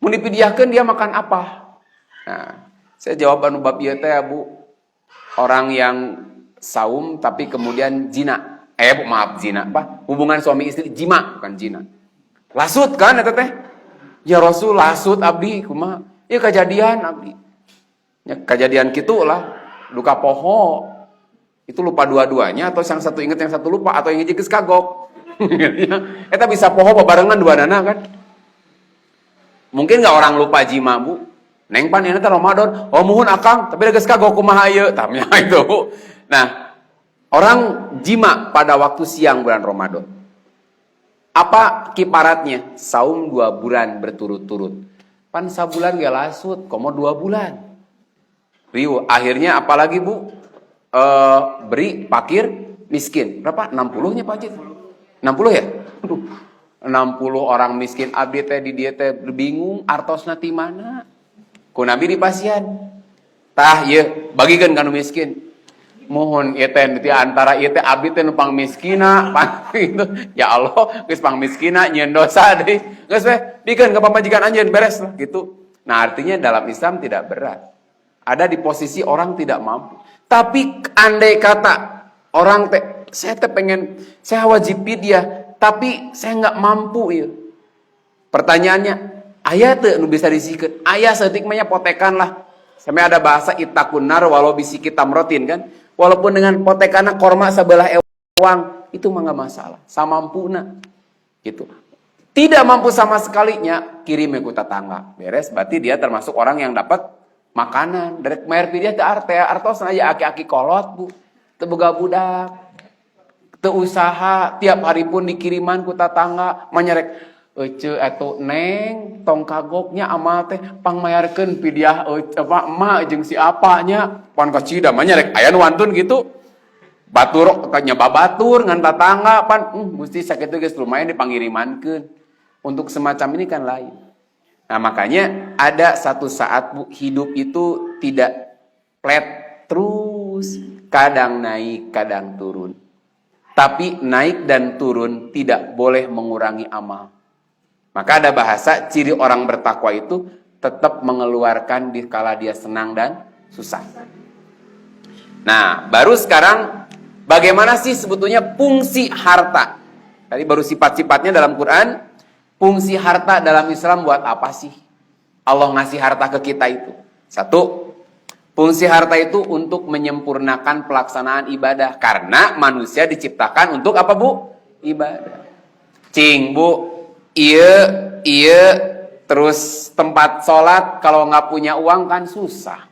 Mau dipidyahkan dia makan apa? Nah, saya jawab anu bab ieu teh Bu. Orang yang saum tapi kemudian zina. Bu, maaf, zina apa? Hubungan suami istri jima, bukan zina. Lasut kan eta teh? Ya Rasul lasut abdi kumaha? Ya kejadian abdi. Ya kejadian kitu lah, duka poho. Itu lupa dua-duanya atau yang satu inget yang satu lupa atau yang hiji geus kagok. Eta bisa poho babarengan duanana kan? Mungkin nggak orang lupa jima Bu. Neng pan ini Ramadan. Oh muhun akang, tapi geus kagok kumaha ieu? Tamnya itu. Nah, orang jima pada waktu siang bulan Ramadan. Apa kiparatnya? Saum 2 bulan berturut-turut. Pan sabulan gak lasut, komo 2 bulan. Riu, akhirnya apalagi Bu? Beri fakir miskin. Berapa? 60-nya Pak Cid? 60 ya? Aduh. 60 orang miskin abdi teh di dieu teh bingung artosna ti mana. Ku Nabi di pasien. Tah ieu bagikeun ka nu miskin. Mohon ieu teh di antara ieu teh abdi teh nu pangmiskina, ya Allah, geus pangmiskina nyieun dosa deui. Geus we dikeun ka pamajikan anjeun beres lah gitu. Nah, artinya dalam Islam tidak berat. Ada di posisi orang tidak mampu. Tapi andai kata orang teh saya wajib fidyah, tapi saya nggak mampu ya. Pertanyaannya, aya teu nu bisa disikeun? Aya seutik mah potekan lah. Sampai ada bahasa ittaqun nar walau bisikit tamrotin kan. Walaupun dengan potekana korma sebelah ewang, itu mah nggak masalah. Samampuna. Gitu. Tidak mampu sama sekalinya, kirim ku tetangga. Beres, berarti dia termasuk orang yang dapat makanan. Dari mayar fidyah teh artosna aya aki-aki kolot, Bu. Teu boga budak. Teu usaha, tiap hari pun dikiriman ku tetangga, manyerek ece atuh neng tong kagoknya amal teh pangmayarkeun fidyah apa emak jeung si apanya pan kacida manyerek aya nu wantun gitu. Batur nyoba batur ngan tetangga pan mesti sakitu geus lumayan dipangirimankeun. Untuk semacam ini kan lain. Nah, makanya ada satu saat Bu, hidup itu tidak flat terus, kadang naik, kadang turun. Tapi naik dan turun tidak boleh mengurangi amal. Maka ada bahasa ciri orang bertakwa itu tetap mengeluarkan di kala dia senang dan susah. Nah, baru sekarang bagaimana sih sebetulnya fungsi harta? Tadi baru sifat-sifatnya dalam Quran. Fungsi harta dalam Islam buat apa sih? Allah ngasih harta ke kita itu. Satu, fungsi harta itu untuk menyempurnakan pelaksanaan ibadah. Karena manusia diciptakan untuk apa, Bu? Ibadah. Cing, Bu, iya, terus tempat sholat kalau nggak punya uang kan susah.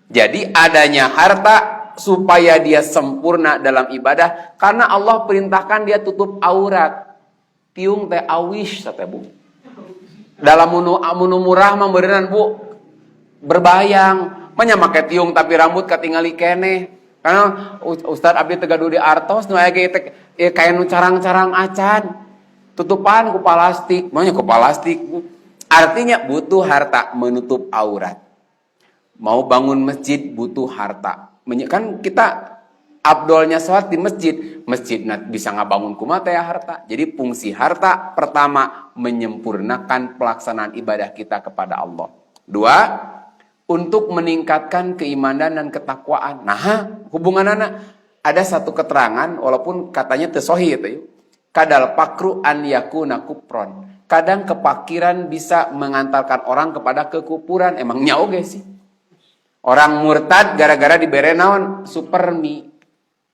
Jadi adanya harta supaya dia sempurna dalam ibadah. Karena Allah perintahkan dia tutup aurat. Tiung teh awish teh Bu. Dalam munu murah mah beneran Bu. Berbayang, manya make tiung tapi rambut katingali keneh. Karena Ustad abdi teu gaduh di artos nu aya ge kayak nu carang-carang acan. Tutupan ku plastik, manya ku plastik Bu. Artinya butuh harta menutup aurat. Mau bangun masjid butuh harta. Kan kita abdolnya sholat di masjid bisa ngabangun kumaha teh harta. Jadi fungsi harta pertama menyempurnakan pelaksanaan ibadah kita kepada Allah. 2, untuk meningkatkan keimanan dan ketakwaan. Nah, hubunganana ada satu keterangan walaupun katanya teu sahih itu. Kadal pakru an yakuna kupron. Kadang kepakiran bisa mengantarkan orang kepada kekufuran. Emangnya oge sih. Orang murtad gara-gara dibere naon? Supermi.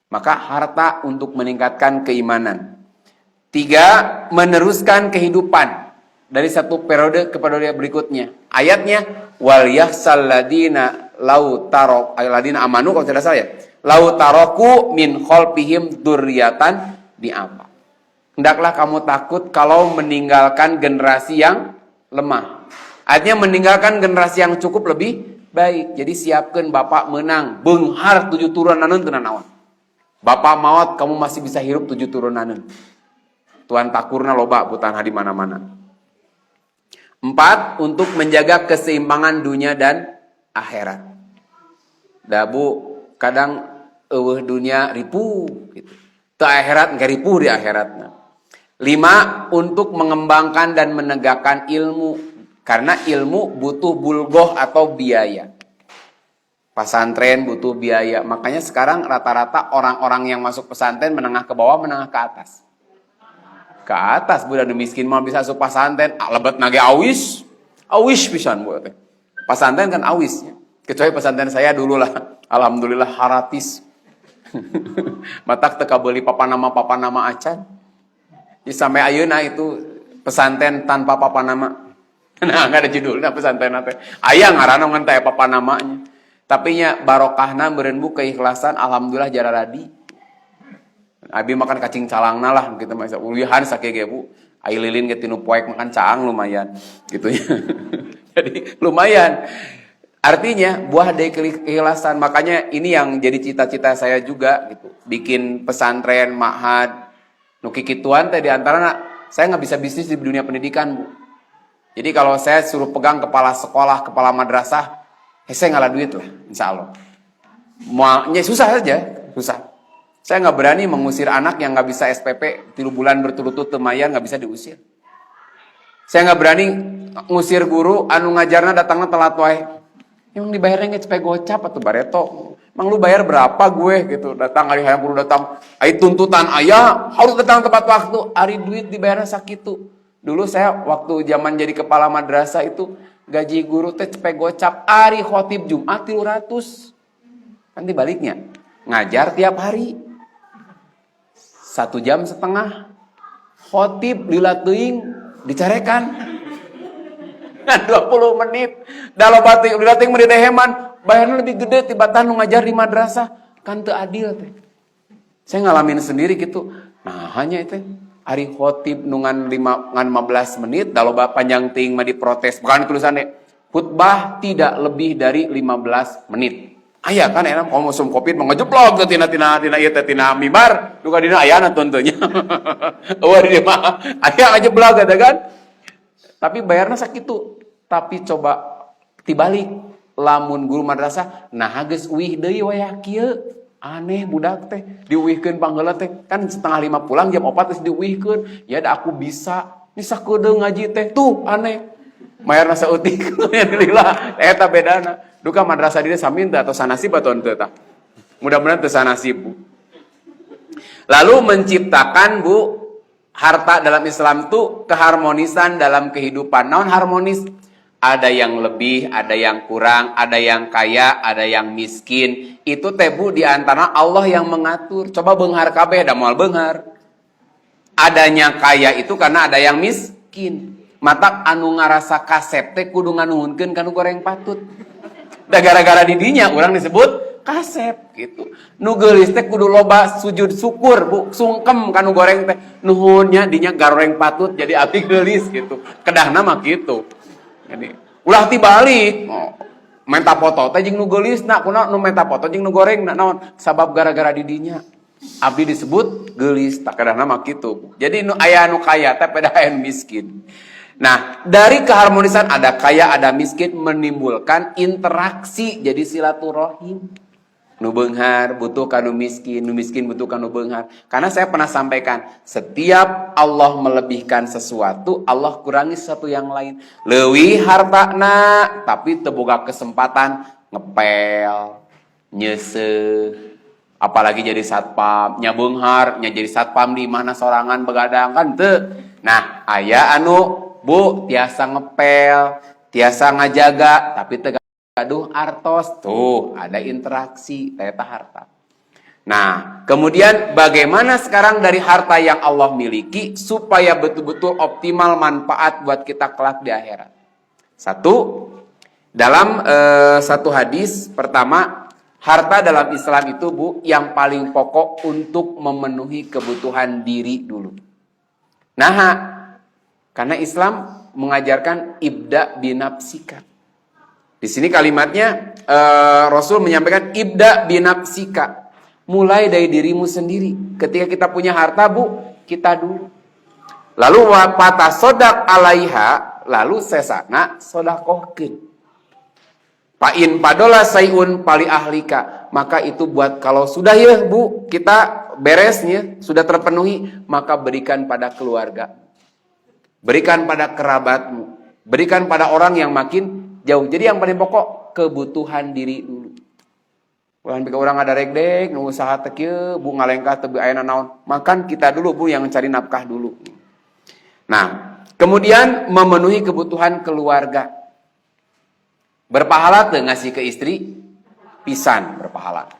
Maka harta untuk meningkatkan keimanan. 3, meneruskan kehidupan dari satu periode ke periode berikutnya. Ayatnya wal yahsal ladina lau tarok ladina amanu kalau tidak salah ya. Lau taroku min khalfihim dzurriatan di apa? Hendaklah kamu takut kalau meninggalkan generasi yang lemah. Artinya meninggalkan generasi yang cukup lebih baik. Jadi siapkan bapak menang, beunghar 7 turunaneun teu naon. Bapak maot kamu masih bisa hirup 7 turunaneun. Tuan takurna loba butan di mana-mana. 4, untuk menjaga keseimbangan dunia dan akhirat. Dabu kadang eueuh dunia ripuh gitu. Teu akhirat engke ripuh di akhiratna. 5, untuk mengembangkan dan menegakkan ilmu. Karena ilmu butuh bulgoh atau biaya. Pesantren butuh biaya. Makanya sekarang rata-rata orang-orang yang masuk pesantren menengah ke bawah, menengah ke atas. Ke atas budak miskin mau bisa masuk pesantren, lebet nage awis. Awis pisan buat teh. Pesantren kan awisnya. Kecuali pesantren saya dulu lah. Alhamdulillah haratis. Matak teka beli papa nama acan. Di sampai ayeuna itu pesantren tanpa papa nama. Nah, nggak ada judulnya pesantren nate. Aya ngaranna ngan teh papa namanya. Tapi nya barokahna meureun bu keikhlasan alhamdulillah jara radi. Abi makan cacing calangna lah gitu mah ulihan sakege bu. Ai lilin ge tinu poek makan caang lumayan gitu ya. Jadi lumayan. Artinya buah dari keikhlasan. Makanya ini yang jadi cita-cita saya juga gitu. Bikin pesantren, ma'had, nu kikituan teh di antarana saya nggak bisa bisnis di dunia pendidikan bu. Jadi kalau saya suruh pegang kepala sekolah, kepala madrasah, saya ngalah duit lah, insya Allah. Maunya susah saja, susah. Saya nggak berani mengusir anak yang nggak bisa SPP 3 bulan berturut-turut temayan nggak bisa diusir. Saya nggak berani ngusir guru, anu ngajarna datangnya telat wae. Yang dibayarnya nggak cepet gocap atau bareto. Mang lu bayar berapa gue gitu? Datang hari hayang guru datang, ai tuntutan ayah harus datang tepat waktu. Ari duit dibayarnya sakitu. Dulu saya waktu zaman jadi kepala madrasah itu gaji guru teh cepet gocap ari khotib Jumat 300. Kan dibaliknya. Ngajar tiap hari. 1,5 jam. Khotib lila teuing dicarekan. 20 menit. Dalam batik lila teuing meni heman, bayarnya lebih gede tibatan nu ngajar di madrasah. Kan teu adil teh. Saya ngalamin sendiri gitu. Nah, hanya itu ari khotib nungan 15 menit, daloba panjang ting mah diprotes. Bukan tulisannya, khutbah tidak lebih dari 15 menit. Aya kan enak kalau musim Covid mau ngejeblok ke tina ieu teh tina mimbar, duka dina ayana tuntunya. Eueuh di mah aya ngejeblok eta kan. Tapi bayarna sakitu. Tapi coba tibalik lamun guru madrasah nah geus uih deui wayah kieu. Aneh budak teh diuihkeun panggeulah teh kan 4:30 pulang jam 4 geus diuihkeun ya da aku bisa ini sakedeung ngaji teh tuh aneh mayarna saeutik alhamdulillah eta bedana duka madrasah dieu saminta atau sanasib atau henteu tah mudah-mudahan teu sanasib bu. Lalu menciptakan bu harta dalam Islam tuh keharmonisan dalam kehidupan. Naon harmonis? Ada yang lebih, ada yang kurang, ada yang kaya, ada yang miskin. Itu teh bu di antara Allah yang mengatur. Coba beunghar kabeh da moal beunghar. Adanya kaya itu karena ada yang miskin. Matak anu ngarasa kasep teh kudu nganuhunkeun kanu goreng patut. Da gara-gara di dinya urang disebut kasep gitu. Nu geulis teh kudu loba sujud syukur bu, sungkem kanu goreng teh. Nuhunnya dinya goreng patut jadi abdi geulis gitu. Kedahna mah gitu. Jadi ulah tibalik. Menta foto teh jeung nu geulisna, kunaon nu menta foto jeung nu gorengna naon? Sabab gara-gara di dinya. Abdi disebut geulis, tak kadang mah kitu. Jadi nu aya nu kaya teh pada aya miskin. Nah, dari keharmonisan ada kaya, ada miskin menimbulkan interaksi jadi silaturahim. Nu beunghar butuh kanu miskin, nu miskin butuh kanu beunghar. Karena saya pernah sampaikan, setiap Allah melebihkan sesuatu, Allah kurangi sesuatu yang lain. Leuwih hartana, tapi teu boga kesempatan ngepel, nyeuseuh, apalagi jadi satpam, nya beunghar, nya jadi satpam di mana sorangan begadang kan teu. Nah, aya anu bu tiasa ngepel, tiasa ngajaga, tapi teu aduh artos tuh ada interaksi eta harta. Nah, kemudian bagaimana sekarang dari harta yang Allah miliki supaya betul-betul optimal manfaat buat kita kelak di akhirat. Satu, dalam satu hadis pertama, harta dalam Islam itu bu yang paling pokok untuk memenuhi kebutuhan diri dulu. Nah, karena Islam mengajarkan ibda binafsika. Di sini kalimatnya Rasul menyampaikan ibda binafsika. Mulai dari dirimu sendiri. Ketika kita punya harta, Bu, kita dulu. Lalu wapata sodak alaiha, lalu sesana sodakohkeun. Pain padola sayun pali ahlika, maka itu buat kalau sudah ya Bu, kita beresnya, sudah terpenuhi, maka berikan pada keluarga. Berikan pada kerabatmu. Berikan pada orang yang makin jauh. Jadi yang paling pokok, kebutuhan diri dulu. Bukan bika orang ada regdek, nu usaha teu kieu, Bu ngalengkah teu aya naon. Makan kita dulu Bu yang cari nafkah dulu. Nah, kemudian memenuhi kebutuhan keluarga. Berpahala tuh ngasih ke istri, pisan berpahala.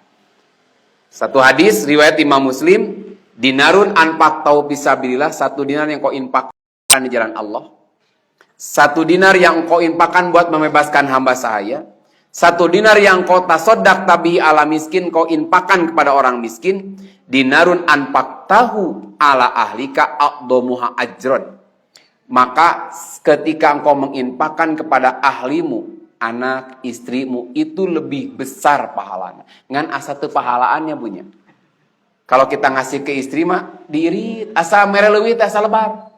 Satu hadis riwayat Imam Muslim, dinarun anfaq tau fisabilillah, 1 dinar yang kau infakkan di jalan Allah. 1 dinar yang kau infakkan buat membebaskan hamba sahaya. 1 dinar yang kau tasodak tabihi ala miskin, kau infakkan kepada orang miskin. Dinarun anfaq tahu ala ahlika aqdomuha ajron. Maka ketika engkau menginfakkan kepada ahlimu, anak, istrimu, itu lebih besar pahalanya. Ngan asa teu pahalaannya punya. Kalau kita ngasih ke istri mah diirit, asa mere leuwih teh asa lebar.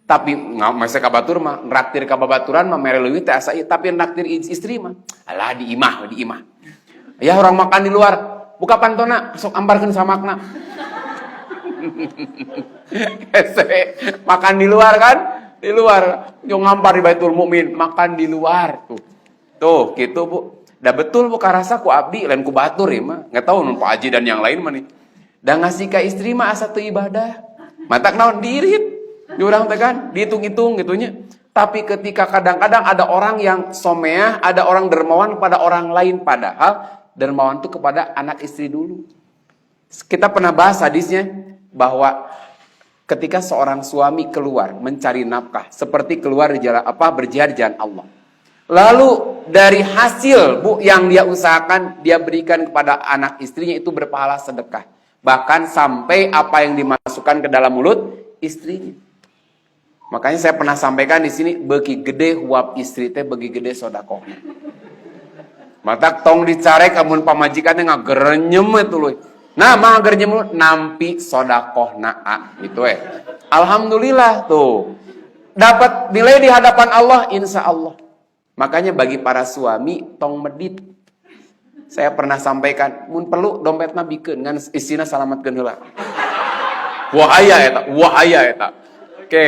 Tapi masa ka batur mah nraktir ka babaturan mah mere leuwih teh asa ieu, tapi nraktir istri mah alah diimah. Ya orang makan di luar, buka pantona sok ambarkeun samakna. Makan di luar kan? Di luar, yo ngampar di Baitul Mukmin, makan di luar tuh. Tuh, gitu Bu. Dah betul Bu karasa ku abdi lain ku batur ya mah. Enggak tahu nu Pak Haji dan yang lain mah nih. Da ngasih ka istri mah asa teu ibadah. Matak naon diirit. Di urang teh kan dihitung-hitung gitunya. Tapi ketika kadang-kadang ada orang yang someah, ada orang dermawan kepada orang lain, padahal dermawan itu kepada anak istri dulu. Kita pernah bahas hadisnya bahwa ketika seorang suami keluar mencari nafkah, seperti keluar di jalan berjihad di jalan Allah. Lalu dari hasil Bu yang dia usahakan, dia berikan kepada anak istrinya, itu berpahala sedekah. Bahkan sampai apa yang dimasukkan ke dalam mulut istrinya. Makanya saya pernah sampaikan di sini, beki gede huap istri teh beki gede sodakohnya. Matak tong dicarek amun pamajikan teh ngagerenyem itu loh. Nah, mah ngagerenyem nampi sodakohna gitu Alhamdulillah tuh. Dapat nilai di hadapan Allah insya Allah. Makanya bagi para suami tong medit. Saya pernah sampaikan, mun perlu dompetna bikeun ngan isina salamatkeun heula. Wahaya eta. Oke.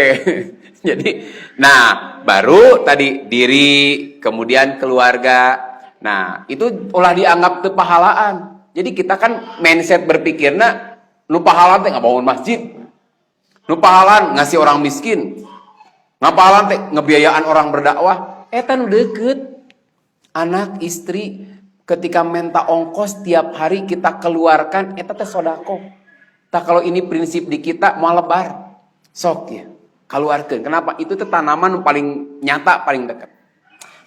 Jadi, nah, baru tadi diri, kemudian keluarga. Nah, itu ulah dianggap teu pahalaan. Jadi kita kan mindset berpikirna nu pahalaan teh ngabangun masjid. Nu pahalaan ngasih orang miskin. Ngapahalaan teh ngebiayaan orang berdakwah. Eta nu deukeut. Anak, istri, ketika minta ongkos tiap hari kita keluarkan, eta teh sodako. Tah kalau ini prinsip di kita mau lebar. Sok ya, keluarkan. Kenapa? Itu teh tanaman paling nyata, paling dekat.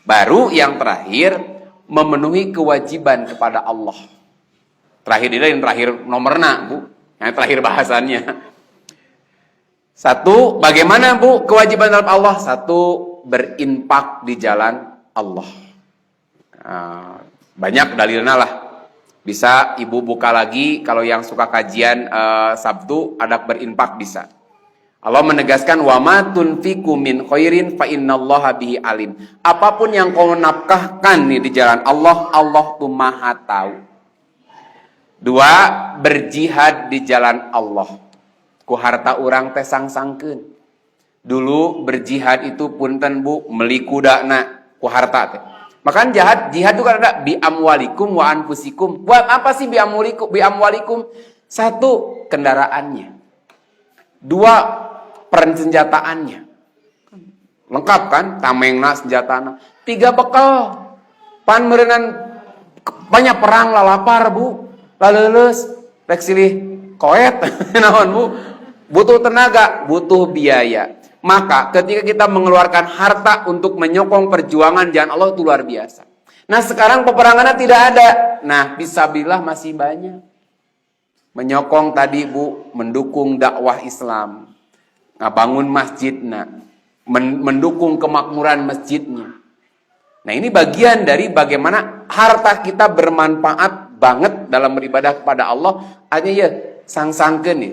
Baru yang terakhir, memenuhi kewajiban kepada Allah. Terakhir ini yang terakhir nomorna, Bu. Yang terakhir bahasannya. 1, bagaimana Bu kewajiban dalam Allah? 1, berinfak di jalan Allah. Banyak dalilnya lah. Bisa ibu buka lagi kalau yang suka kajian Sabtu ada berinfak bisa. Allah menegaskan wa ma tunfiqu min khairin fa innallaha bihi alim. Apapun yang kau nafkahkan nih di jalan Allah, Allah tuh Maha tahu. 2, berjihad di jalan Allah. Ku harta urang teh sang-sangkeun. Dulu berjihad itu punten Bu, meli kudana ku harta teh. Makan jihad itu kan ada bi amwalikum wa anfusikum. Buat apa sih bi amwalikum? 1, kendaraannya. 2, persenjataannya. Lengkap kan? Tamengna senjatana. 3, bekal. Pan meureunnan banyak perang lalapar Bu. Laleuleus rek silih koet naon Bu? Butuh tenaga, butuh biaya. Maka ketika kita mengeluarkan harta untuk menyokong perjuangan jalan Allah itu luar biasa. Nah sekarang peperangannya tidak ada. Nah fisabilillah masih banyak. Menyokong tadi Bu, mendukung dakwah Islam. Bangun masjidna. mendukung kemakmuran masjidnya. Nah, ini bagian dari bagaimana harta kita bermanfaat banget dalam beribadah kepada Allah. Hanya ya sang-sangkeun ya,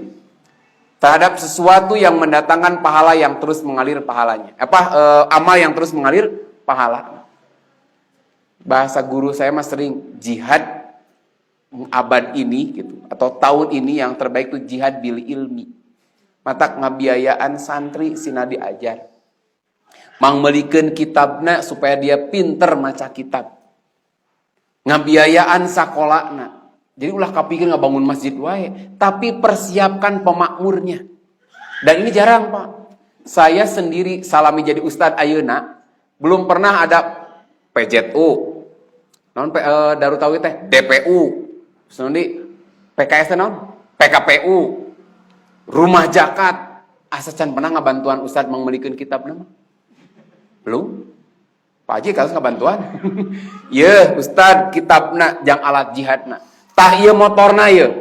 terhadap sesuatu yang mendatangkan pahala yang terus mengalir pahalanya. Amal yang terus mengalir pahala. Bahasa guru saya mah sering jihad abad ini gitu, atau tahun ini yang terbaik itu jihad bil ilmi. Mata ngabiayaan santri sina diajar. Mangmelikeun kitabna supaya dia pinter maca kitab. Ngabiayaan sakolana. Jadi ulah kapikeun ngabangun masjid wae, tapi persiapkan pemakmurnya. Dan ini jarang, Pak. Saya sendiri salami jadi ustadz ayeuna, belum pernah ada PJU. Non Darut Tauhid teh DPU. Senundi PKS teh non PKPU. Rumah Zakat. Asa can pernah ngabantuan ustadz mangmelikeun kitab nama? Belum? Pak Haji kasus ngabantuan? Ye, ustadz kitabna jang alat jihadna. Tah ieu motorna ieu.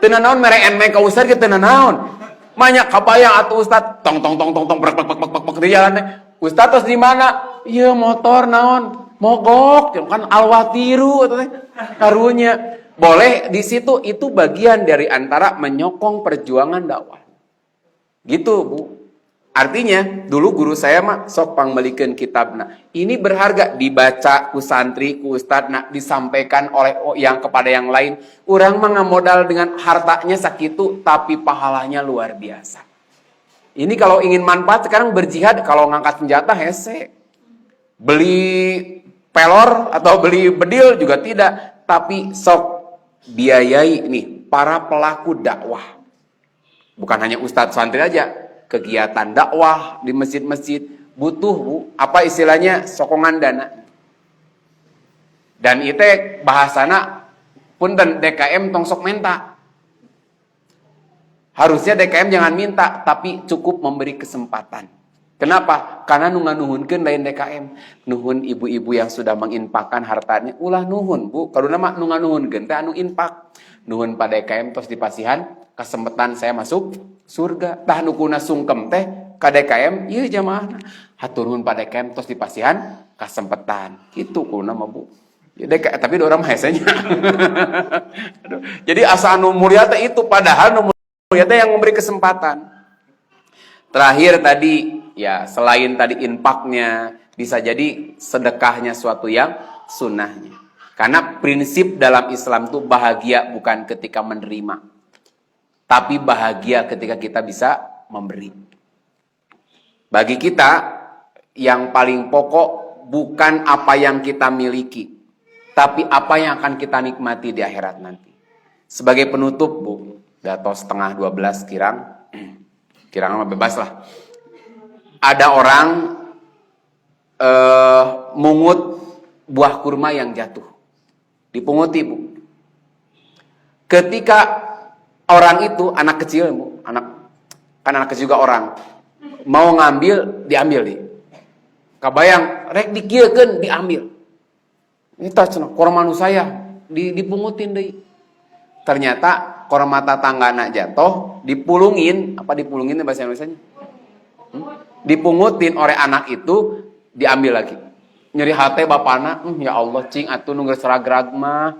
Teu naon mere enme ka ustad ge teu naon. Banyak kabayang atuh ustad tong tong tong tong tong prek prek prek prek di jalan teh. Ustad tos di mana? Ieu motor naon? Mogok, kan alwatiru atuh teh. Karunya. Boleh di situ itu bagian dari antara menyokong perjuangan dakwah. Gitu, Bu. Artinya, dulu guru saya mah sok pangmelikeun kitabna. Ini berharga dibaca ku santri, ku ustadna, disampaikan oleh yang kepada yang lain. Urang mah ngamodal dengan hartanya sakitu, tapi pahalanya luar biasa. Ini kalau ingin manfaat sekarang berjihad, kalau ngangkat senjata hese. Beli pelor atau beli bedil juga tidak, tapi sok biayai nih para pelaku dakwah. Bukan hanya ustadz santri aja. Kegiatan dakwah di masjid-masjid butuh, Bu, apa istilahnya, sokongan dana. Dan itu bahasana punten DKM tong sok menta. Harusnya DKM jangan minta, tapi cukup memberi kesempatan. Kenapa? Karena nu nganuhunkeun lain DKM. Nuhun ibu-ibu yang sudah menginfakkan hartanya, ulah nuhun, Bu. Kalau nama nu nganuhunkeun teh anu infak. Nuhun pada DKM tos dipasihan kesempatan saya masuk surga. Tah nu kuna sungkem teh ka DKM, ieu jamaahna. Hatur nuhun pada DKM tos dipasihan kesempatan. Kitu kuna mah, Bu. Ya, tapi orang mah hesenya. Jadi asa anu mulia teh itu, padahal nu mulia teh yang memberi kesempatan. Terakhir tadi, ya selain tadi infaknya, bisa jadi sedekahnya suatu yang sunnahnya. Karena prinsip dalam Islam itu bahagia bukan ketika menerima, tapi bahagia ketika kita bisa memberi. Bagi kita, yang paling pokok bukan apa yang kita miliki, tapi apa yang akan kita nikmati di akhirat nanti. Sebagai penutup, Bu, dato setengah 12 kirang bebas lah. Ada orang mungut buah kurma yang jatuh. Dipunguti, Bu. Ketika orang itu, anak kecil, Bu, anak kecil juga orang, mau ngambil, diambil di. Kabayang, rek dikiekeun, diambil. Ini cenah kurma nu saya, dipungutin deui. Ternyata kurma tatanggana jatuh, dipulungin, apa dipulungin bahasa Indonesianya? Dipungutin oleh anak itu, diambil lagi. Nyeri hati bapana, ya Allah cing atuh nu geus ragrag mah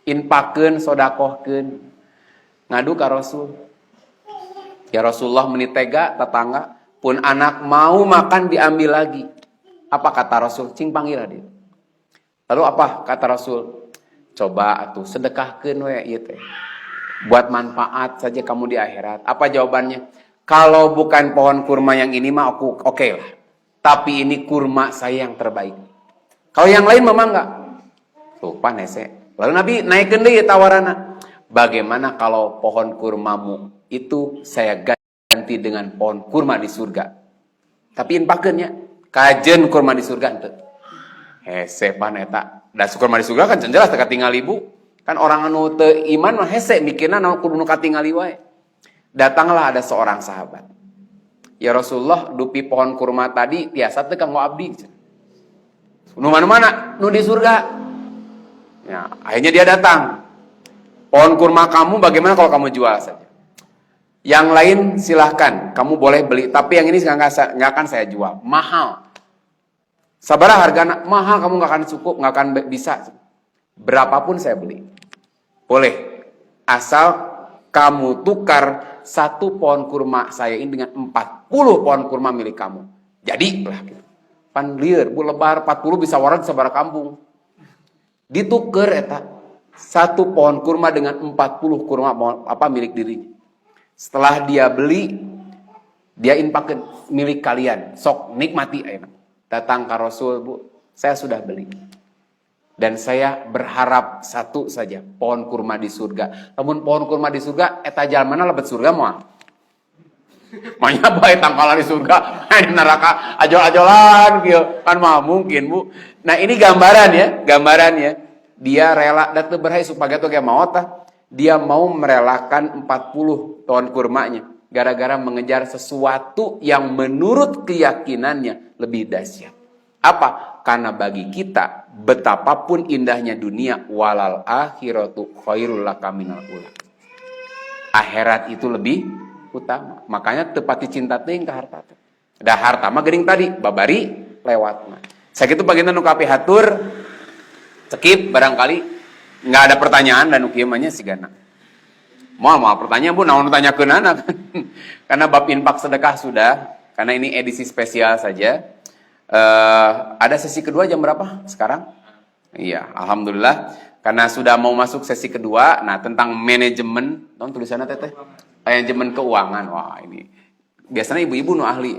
inpakeun sodakohkeun. Ngadu ka Rasul. Ya Rasulullah meuni tega tetangga pun anak mau makan diambil lagi. Apa kata Rasul? Cing panggil dia. Lalu apa kata Rasul? Coba atuh sedekahkeun we ieu teh. Buat manfaat saja kamu di akhirat. Apa jawabannya? Kalau bukan pohon kurma yang ini mah aku oke lah. Tapi ini kurma saya yang terbaik. Kalau yang lain memang enggak. Lupa nese. Lalu Nabi naikkan deh tawarannya. Bagaimana kalau pohon kurmamu itu saya ganti dengan pohon kurma di surga? Tapi inpakeunnya kajen kurma di surga henteu. Hese pan eta. Da kurma di surga kan jelas teu katingal ibu. Kan orang anu teu iman mah hese mikirna naon kudu nu katingali wae. Datanglah ada seorang sahabat. Ya Rasulullah, dupi pohon kurma tadi tiasa teu kanggo abdi. Nu mana-mana, nu di surga. Ya, akhirnya dia datang. Pohon kurma kamu bagaimana kalau kamu jual saja? Yang lain silahkan, kamu boleh beli. Tapi yang ini nggak akan saya jual, mahal. Sabarah harga mahal, kamu nggak akan cukup, nggak akan bisa. Berapapun saya beli, boleh. Asal kamu tukar 1 pohon kurma saya ini dengan 40 pohon kurma milik kamu. Jadi lah, pan lieur, bu lebar 40 bisa waran sabarah kampung. Dituker eta 1 pohon kurma dengan 40 kurma milik dirinya. Setelah dia beli, dia infakkan milik kalian. Sok nikmati ayeuna. Datang ke Rasul, Bu, saya sudah beli. Dan saya berharap 1 saja, pohon kurma di surga. Namun pohon kurma di surga, eta jalmana lebet surga moal. Manya bae tangkalan di surga, di neraka ajol-ajolan gitu. Kan mah mungkin, Bu. Nah, ini gambarannya. Dia rela datang berhai supaya tuh kayak mau tah. Dia mau merelakan 40 ton kurmanya gara-gara mengejar sesuatu yang menurut keyakinannya lebih dahsyat. Apa? Karena bagi kita betapapun indahnya dunia, walal akhiratu khairul laka minal ula. Akhirat itu lebih utama. Makanya tepati cinta teuing ka harta teh. Da harta mah geuning tadi babari lewatna. Sakitu baginda nu kapi hatur skip barangkali nggak ada pertanyaan dan ukiamanya si Gana. Mau pertanyaan Bu, naon tanyakeun anak. Karena bab infak sedekah sudah, karena ini edisi spesial saja. Ada sesi kedua jam berapa sekarang? Iya, alhamdulillah. Karena sudah mau masuk sesi kedua, nah tentang manajemen, non tulisannya teteh, manajemen keuangan. Wah ini biasanya ibu-ibu nu ahli.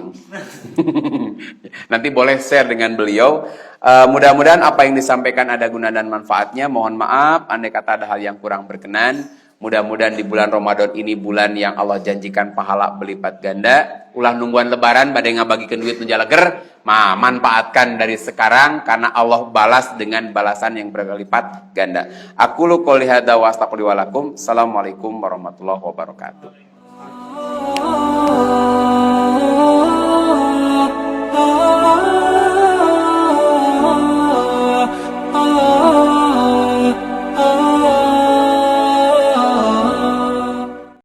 Nanti boleh share dengan beliau. Mudah-mudahan apa yang disampaikan ada guna dan manfaatnya. Mohon maaf andai kata ada hal yang kurang berkenan. Mudah-mudahan di bulan Ramadan ini bulan yang Allah janjikan pahala berlipat ganda. Ulah nungguan lebaran badai ngabagikan duit nu jalager, manfaatkan dari sekarang karena Allah balas dengan balasan yang berlipat ganda. Aku lu qouli hadza wa astagfirullahaladzim. Assalamualaikum warahmatullahi wabarakatuh.